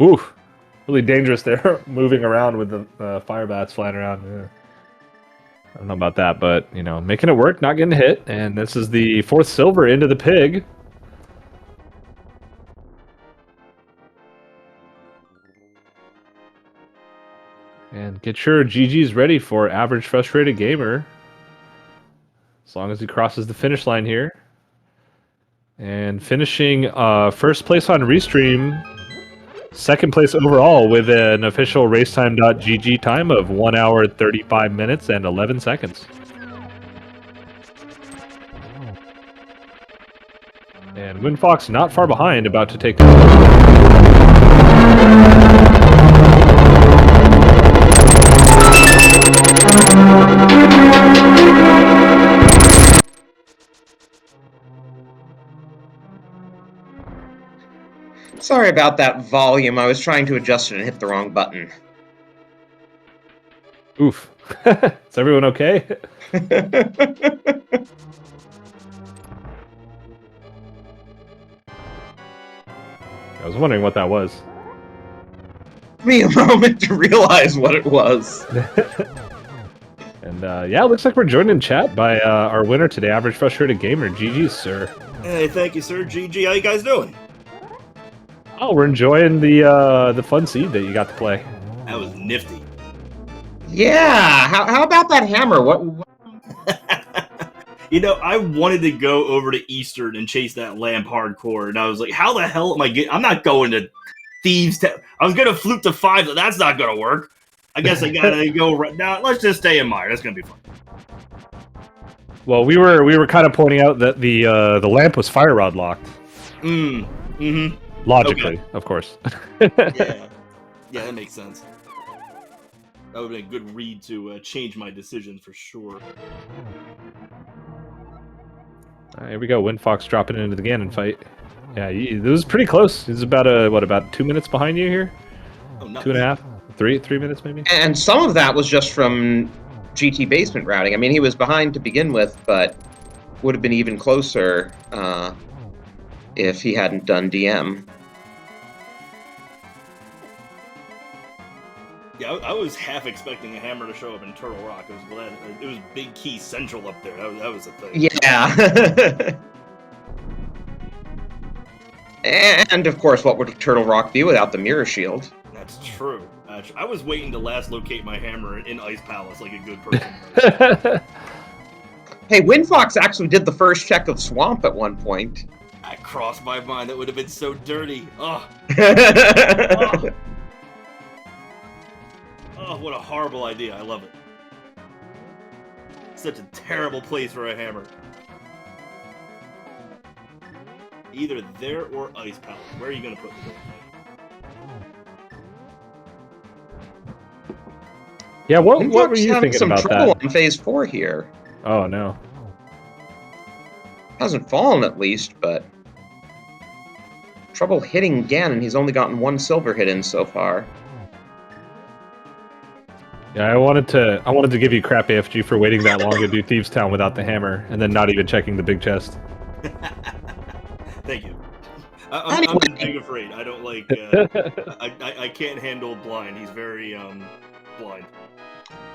Ooh, really dangerous there, moving around with the fire bats flying around. Yeah. I don't know about that, but making it work, not getting hit, and this is the fourth silver into the pig. And get your GGs ready for Average Frustrated Gamer. As long as he crosses the finish line here. And finishing first place on Restream, second place overall with an official racetime.gg time of 1 hour, 35 minutes, and 11 seconds. And Windfox not far behind, about to take Sorry about that volume. I was trying to adjust it and hit the wrong button. Oof. Is everyone okay? I was wondering what that was. Took me a moment to realize what it was. And yeah, it looks like we're joined in chat by our winner today, Average Frustrated Gamer. GG's, sir. Hey, thank you, sir. GG, how you guys doing? Oh, we're enjoying the fun seed that you got to play. That was nifty. Yeah, how about that hammer? What? I wanted to go over to Eastern and chase that lamp hardcore, and I was like, how the hell am I getting... I'm not going to Thieves... I was going to flute to 5, but that's not going to work. I guess I gotta go right now. Let's just stay in Mire. That's going to be fun. Well, we were kind of pointing out that the lamp was fire rod locked. Logically, Okay. of course. Yeah, that makes sense. That would have been a good read to change my decision for sure. Here we go. Windfox dropping into the Ganon fight. Yeah, it was pretty close. He's about about 2 minutes behind you here. Oh, nice. 2.5, 3 minutes maybe. And some of that was just from GT basement routing. I mean, he was behind to begin with, but would have been even closer if he hadn't done DM. Yeah, I was half expecting a hammer to show up in Turtle Rock. I was glad it was Big Key Central up there. That was the thing. Yeah. And of course, what would Turtle Rock be without the mirror shield? That's true. I was waiting to last locate my hammer in Ice Palace like a good person. Hey, Windfox actually did the first check of Swamp at one point. That crossed my mind. That would have been so dirty. Oh. Oh, what a horrible idea. I love it. Such a terrible place for a hammer. Either there or Ice Palace. Where are you going to put it? Yeah, what were Windfox you having thinking some about trouble that? on phase 4 here. Oh no. Hasn't fallen at least, but trouble hitting again, and he's only gotten one silver hit in so far. Yeah, I wanted to give you crap AFG for waiting that long to do Thieves Town without the hammer, and then not even checking the big chest. Thank you. I'm the big afraid. I don't like. I can't handle blind. He's very blind.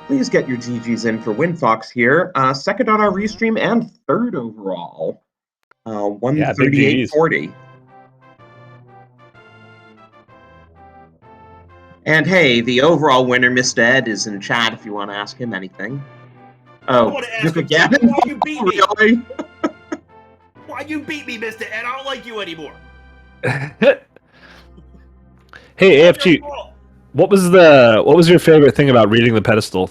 Please get your GGs in for Windfox here. Second on our restream and third overall. Yeah, big GGs. 138.40. And hey, the overall winner, Mr. Ed, is in chat if you want to ask him anything. I Oh, want to ask Mr. him Gavin? why you beat me. Really? Why you beat me, Mr. Ed? I don't like you anymore. Hey, AFG, what was your favorite thing about reading the pedestal?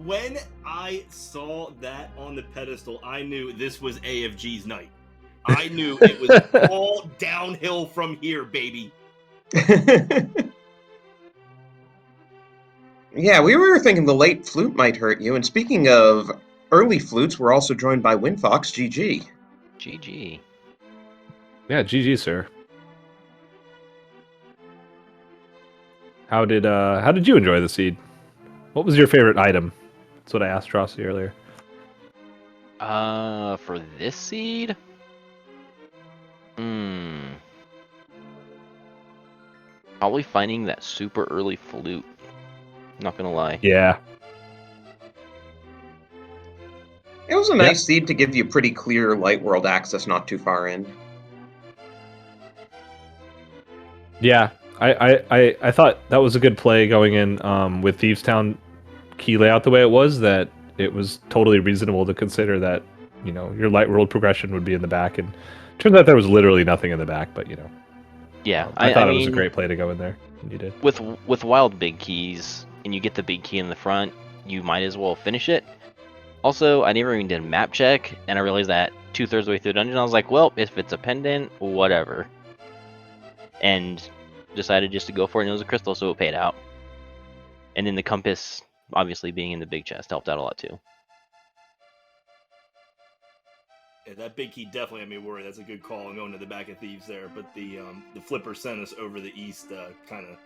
When I saw that on the pedestal, I knew this was AFG's night. I knew it was all downhill from here, baby. Yeah, we were thinking the late flute might hurt you. And speaking of early flutes, we're also joined by Windfox. GG. GG. Yeah, GG, sir. How did you enjoy the seed? What was your favorite item? That's what I asked Rossi earlier. For this seed? Probably finding that super early flute. Not gonna lie. Yeah. It was a nice seed to give you pretty clear light world access not too far in. Yeah, I thought that was a good play going in with Thieves Town key layout the way it was, that it was totally reasonable to consider that, you know, your light world progression would be in the back, and it turns out there was literally nothing in the back, but you know. Yeah, I thought it was a great play to go in there, and you did. With wild big keys, and you get the big key in the front, you might as well finish it. Also, I never even did a map check, and I realized that 2/3 of the way through the dungeon, I was like, well, if it's a pendant, whatever. And decided just to go for it, and it was a crystal, so it paid out. And then the compass, obviously being in the big chest, helped out a lot too. Yeah, that big key definitely had me worried. That's a good call. I'm going to the back of Thieves there, but the flipper sent us over the east. Kind of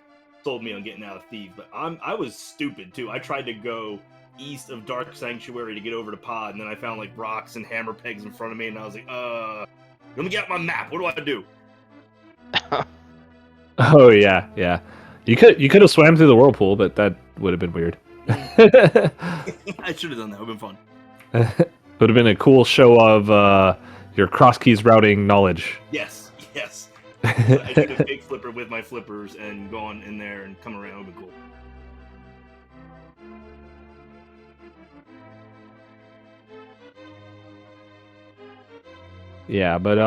sold me on getting out of Thieves, but I was stupid too. I tried to go east of Dark Sanctuary to get over to Pod, and then I found like rocks and hammer pegs in front of me, and I was like, let me get out my map. What do I do? Oh yeah. You could have swam through the whirlpool, but that would have been weird. I should have done that. It would have been fun. Would have been a cool show of your cross keys routing knowledge. Yes. I should have big flipper with my flippers and gone in there and come around. It would be cool. Yeah, but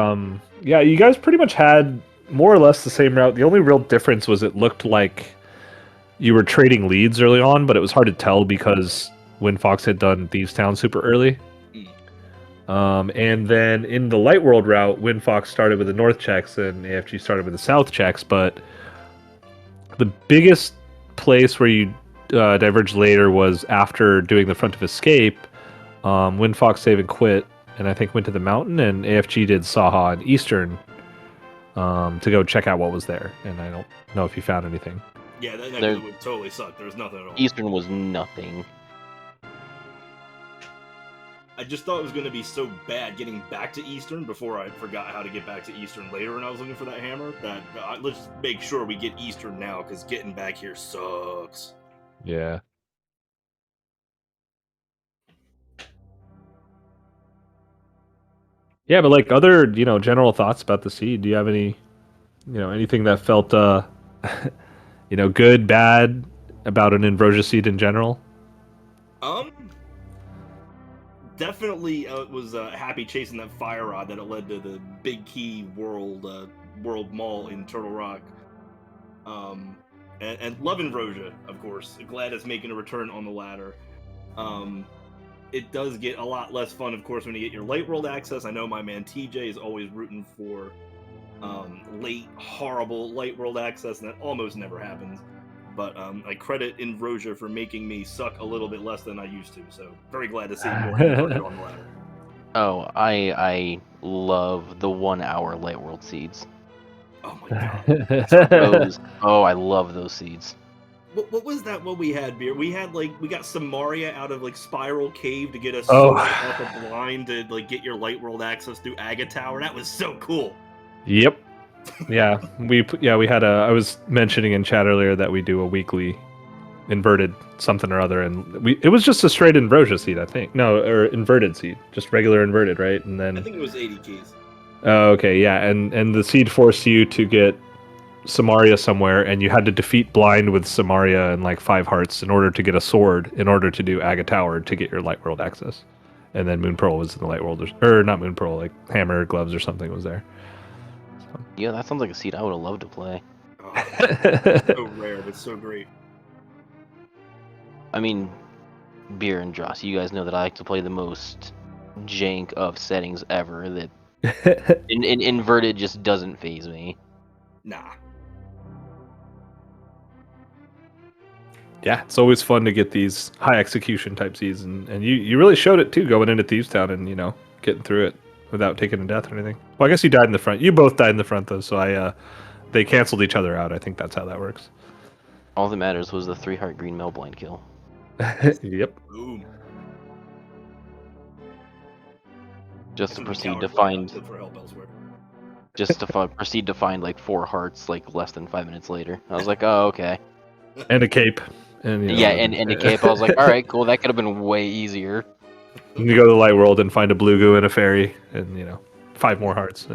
yeah, you guys pretty much had more or less the same route. The only real difference was it looked like you were trading leads early on, but it was hard to tell because Windfox had done Thieves Town super early. And then in the Light World route, Windfox started with the north checks and AFG started with the south checks, but the biggest place where you diverged later was after doing the Front of Escape. Windfox save and quit, and I think went to the mountain, and AFG did Saha and Eastern to go check out what was there, and I don't know if you found anything. Yeah, that would totally suck. There was nothing at all. Eastern was nothing. I just thought it was going to be so bad getting back to Eastern before I forgot how to get back to Eastern later when I was looking for that hammer. That let's make sure we get Eastern now, because getting back here sucks. Yeah. Yeah, but like other, general thoughts about the seed. Do you have any, anything that felt, good, bad about an Invrosia seed in general? Definitely was happy chasing that fire rod that it led to the Big Key World Mall in Turtle Rock. And love Invrosia, of course. Glad it's making a return on the ladder. It does get a lot less fun, of course, when you get your late world access. I know my man TJ is always rooting for late, horrible light world access, and that almost never happens. but I credit Invrosia for making me suck a little bit less than I used to. So very glad to see more inverted on the ladder. Oh, I love the 1 hour Light World seeds. Oh my god. Those, oh, I love those seeds. What was that one we had, Beer? We got Samaria out of like Spiral Cave to get us Oh. off a blind to like get your Light World access through Aga Tower. That was so cool. Yep. Yeah, we had I was mentioning in chat earlier that we do a weekly inverted something or other, and it was just a straight Invrosia seed, I think. No, or inverted seed, just regular inverted, right? And then I think it was 80 keys. Oh, okay, yeah, and the seed forced you to get Samaria somewhere, and you had to defeat blind with Samaria and like 5 hearts in order to get a sword, in order to do Aga Tower to get your Light World access. And then Moon Pearl was in the Light World, or not Moon Pearl, like Hammer, Gloves, or something was there. So. Yeah, that sounds like a seed I would have loved to play. Oh, so rare, but so great. I mean, Beer and Joss, you guys know that I like to play the most jank of settings ever. That inverted just doesn't phase me. Nah. Yeah, it's always fun to get these high execution type seeds, and you really showed it too, going into Thieves Town and getting through it without taking a death or anything. Well, I guess you died in the front. You both died in the front though, so they canceled each other out. I think that's how that works. All that matters was the 3-heart green Mel blind kill. Yep. Boom. Just to proceed to find. Just to proceed to find like 4 hearts like less than 5 minutes later. I was like, oh okay. And a cape. And yeah, and a cape. I was like, all right, cool. That could have been way easier. And you go to the Light World and find a blue goo and a fairy, and 5 more hearts.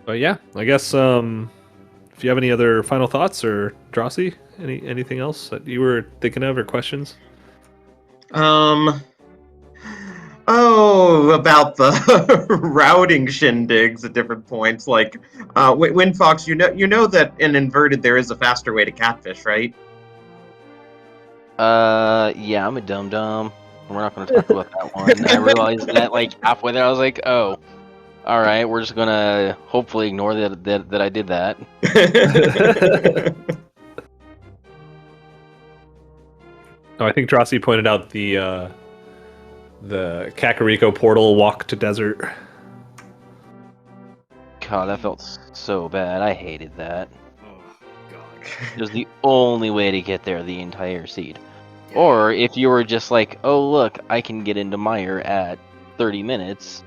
But yeah, I guess if you have any other final thoughts, or Drosy, anything else that you were thinking of or questions? Oh, about the routing shindigs at different points. Like, Windfox, you know that in inverted there is a faster way to catfish, right? Yeah, I'm a dum-dum. We're not going to talk about that one. I realized that like halfway there, I was like, oh, all right, we're just gonna hopefully ignore that I did that. Oh, I think Drosy pointed out the Kakariko portal walk to desert. God, that felt so bad. I hated that. Oh, God. It was the only way to get there the entire seed. Yeah. Or if you were just like, oh look, I can get into Mire at 30 minutes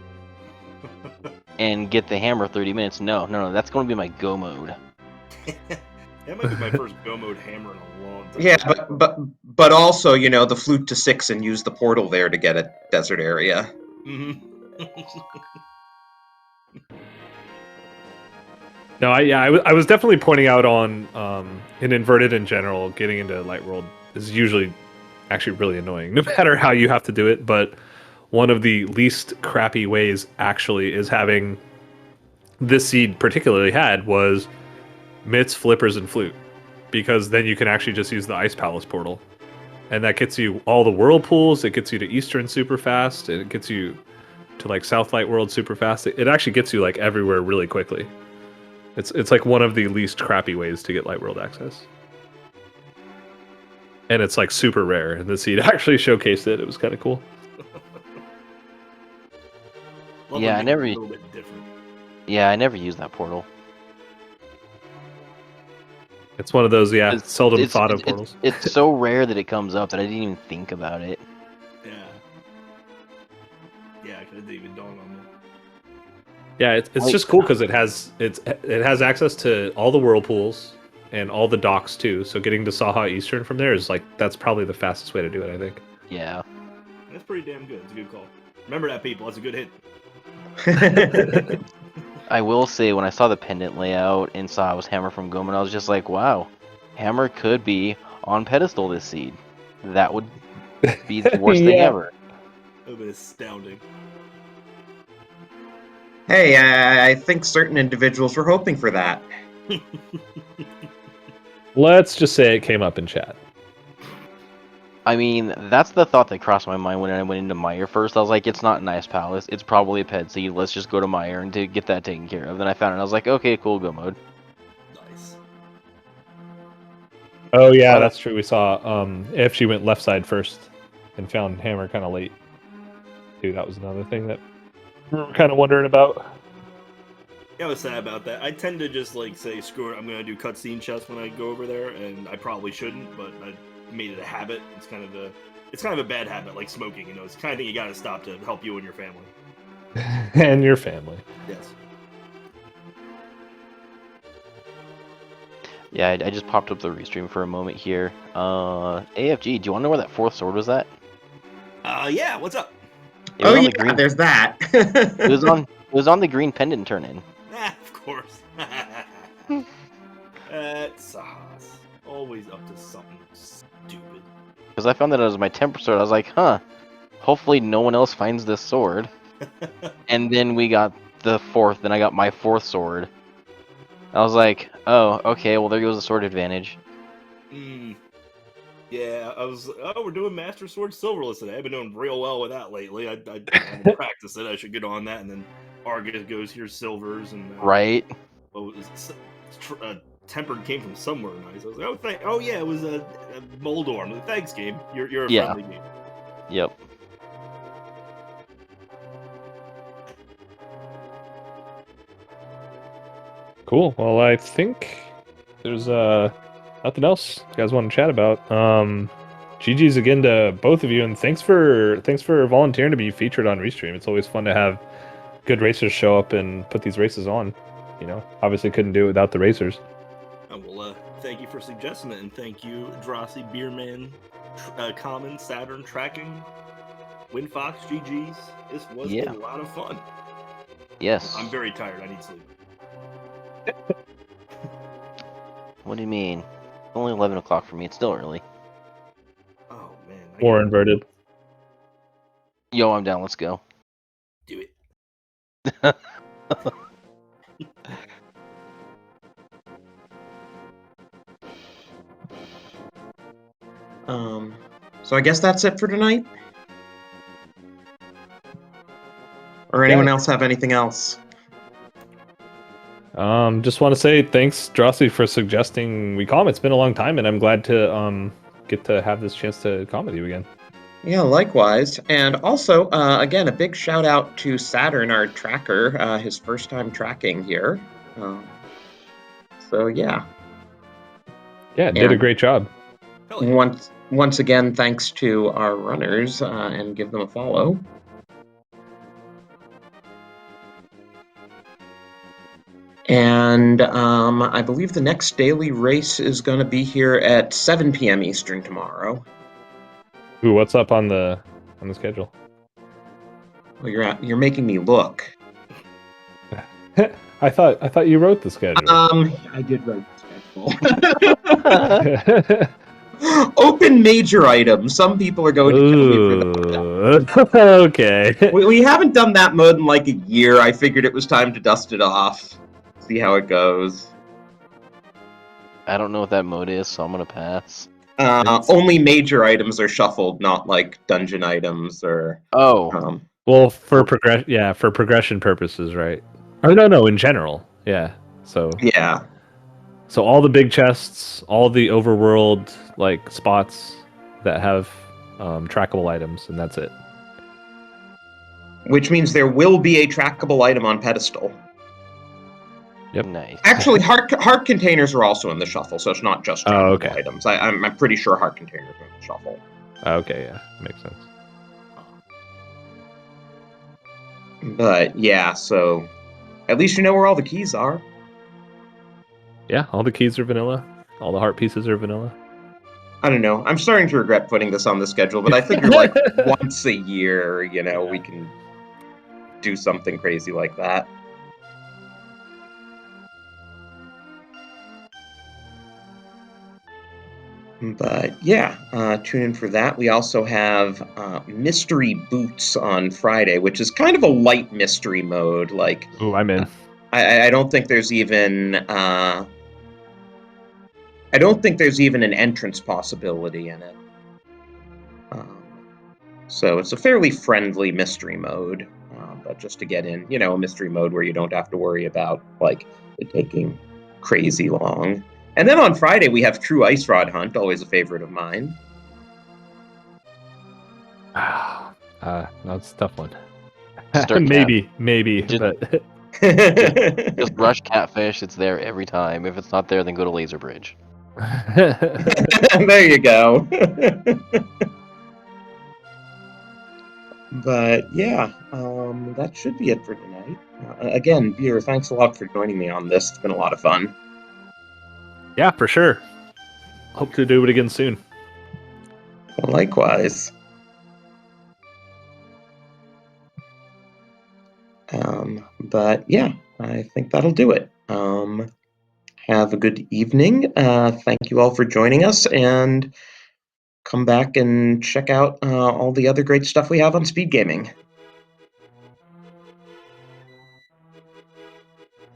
and get the hammer 30 minutes. No, that's going to be my go mode. That might be my first go mode hammer in a long time. Yeah, but also, the flute to 6 and use the portal there to get a desert area. Mm-hmm. No, I was definitely pointing out on in inverted in general, getting into Light World is usually actually really annoying, no matter how you have to do it. But one of the least crappy ways actually is having this seed particularly had was Mitts, Flippers, and Flute, because then you can actually just use the Ice Palace portal, and that gets you all the whirlpools. It gets you to Eastern super fast, and it gets you to like South Light World super fast. It actually gets you like everywhere really quickly. It's like one of the least crappy ways to get Light World access, and it's like super rare. And the seed actually showcased it. It was kind of cool. Yeah, I never. Yeah, I never used that portal. It's one of those, seldom thought of portals. It's so rare that it comes up that I didn't even think about it. Yeah, it didn't even dawn on me. Yeah, it's just cool because it has access to all the whirlpools and all the docks too. So getting to Saha Eastern from there is that's probably the fastest way to do it, I think. Yeah, that's pretty damn good. It's a good call. Remember that, people. That's a good hit. I will say, when I saw the pendant layout and saw it was Hammer from Goman, I was just like, wow, Hammer could be on pedestal this seed. That would be the worst thing ever. That would be astounding. Hey, I think certain individuals were hoping for that. Let's just say it came up in chat. I mean, that's the thought that crossed my mind when I went into Meyer first. I was like, it's not Nice Palace. It's probably a pet seed. Let's just go to Meyer and to get that taken care of. Then I found it. I was like, okay, cool, go mode. Nice. Oh yeah, that's true. We saw if she went left side first and found Hammer kind of late. Dude, that was another thing that we were kind of wondering about. Yeah, I was sad about that. I tend to just like say, screw it, I'm gonna do cutscene chests when I go over there, and I probably shouldn't, but I made it a habit. It's kind of a bad habit, like smoking. You know, it's the kind of thing you gotta stop to help you and your family. And your family. Yes. Yeah, I just popped up the restream for a moment here. AFG, do you want to know where that 4th sword was at? Yeah. What's up? It was Oh on yeah, the green. there's that. It was on the green pendant turn-in. Of course. That's sauce. Always up to something stupid. Because I found that it was my temper sword. I was like, huh. Hopefully no one else finds this sword. And then we got the 4th. Then I got my 4th sword. I was like, oh, okay. Well, there goes the sword advantage. Yeah, we're doing Master Sword Silverless today. I've been doing real well with that lately. I haven't practiced it. I should get on that. And then Argus goes, here's silvers. And Right? Tempered came from somewhere nice. I was like, oh yeah, it was a Moldorm. Like, thanks, game. You're a Yeah. friendly game. Yep. Cool. Well, I think there's nothing else you guys want to chat about. GG's again to both of you, and thanks for volunteering to be featured on Restream. It's always fun to have good racers show up and put these races on. You know, obviously couldn't do it without the racers. Well, thank you for suggesting it, and thank you, Drossi, Beerman, Common, Saturn, Tracking, Windfox, GG's. This was a lot of fun. Yes. I'm very tired. I need sleep. What do you mean? Only 11 o'clock for me. It's still early. Oh, man. Or inverted. Yo, I'm down. Let's go. Do it. So I guess that's it for tonight. Or anyone else have anything else? Just want to say thanks, Drossi, for suggesting we call him. It's been a long time, and I'm glad to get to have this chance to call with you again. Yeah, likewise. And also, again, a big shout out to Saturn, our tracker, his first time tracking here. So yeah. Yeah, did a great job. Yeah. Once again, thanks to our runners, and give them a follow. And I believe the next daily race is going to be here at 7 p.m. Eastern tomorrow. Ooh, what's up on the schedule? Well, you're making me look. I thought you wrote the schedule. I did write the schedule. Open major items. Some people are going to kill me for that. Okay. We haven't done that mode in like a year. I figured it was time to dust it off. See how it goes. I don't know what that mode is, so I'm gonna pass. Only major items are shuffled, not like dungeon items or. Oh. Well, for progression purposes, right? Oh no, in general, yeah. So yeah. So all the big chests, all the overworld like spots that have trackable items, and that's it. Which means there will be a trackable item on pedestal. Yep. Nice. Actually, heart containers are also in the shuffle, so it's not just trackable items. I'm pretty sure heart containers are in the shuffle. Okay, yeah, makes sense. But yeah, so at least you know where all the keys are. Yeah, all the keys are vanilla. All the heart pieces are vanilla. I don't know. I'm starting to regret putting this on the schedule, but I figure like once a year, we can do something crazy like that. But yeah, tune in for that. We also have Mystery Boots on Friday, which is kind of a light mystery mode. Like, ooh, I'm in. I don't think there's even an entrance possibility in it. So it's a fairly friendly mystery mode, but just to get in, a mystery mode where you don't have to worry about like it taking crazy long. And then on Friday we have True Ice Rod Hunt, always a favorite of mine. That's a tough one. Start maybe, Just- but Just rush catfish. It's there every time. If it's not there, then go to Laser Bridge. There you go. But yeah, that should be it for tonight. Again, Beer, thanks a lot for joining me on this. It's been a lot of fun. yeah, for sure. Hope to do it again soon. Well, likewise. But yeah, I think that'll do it. Have a good evening. Thank you all for joining us, and come back and check out all the other great stuff we have on speed gaming.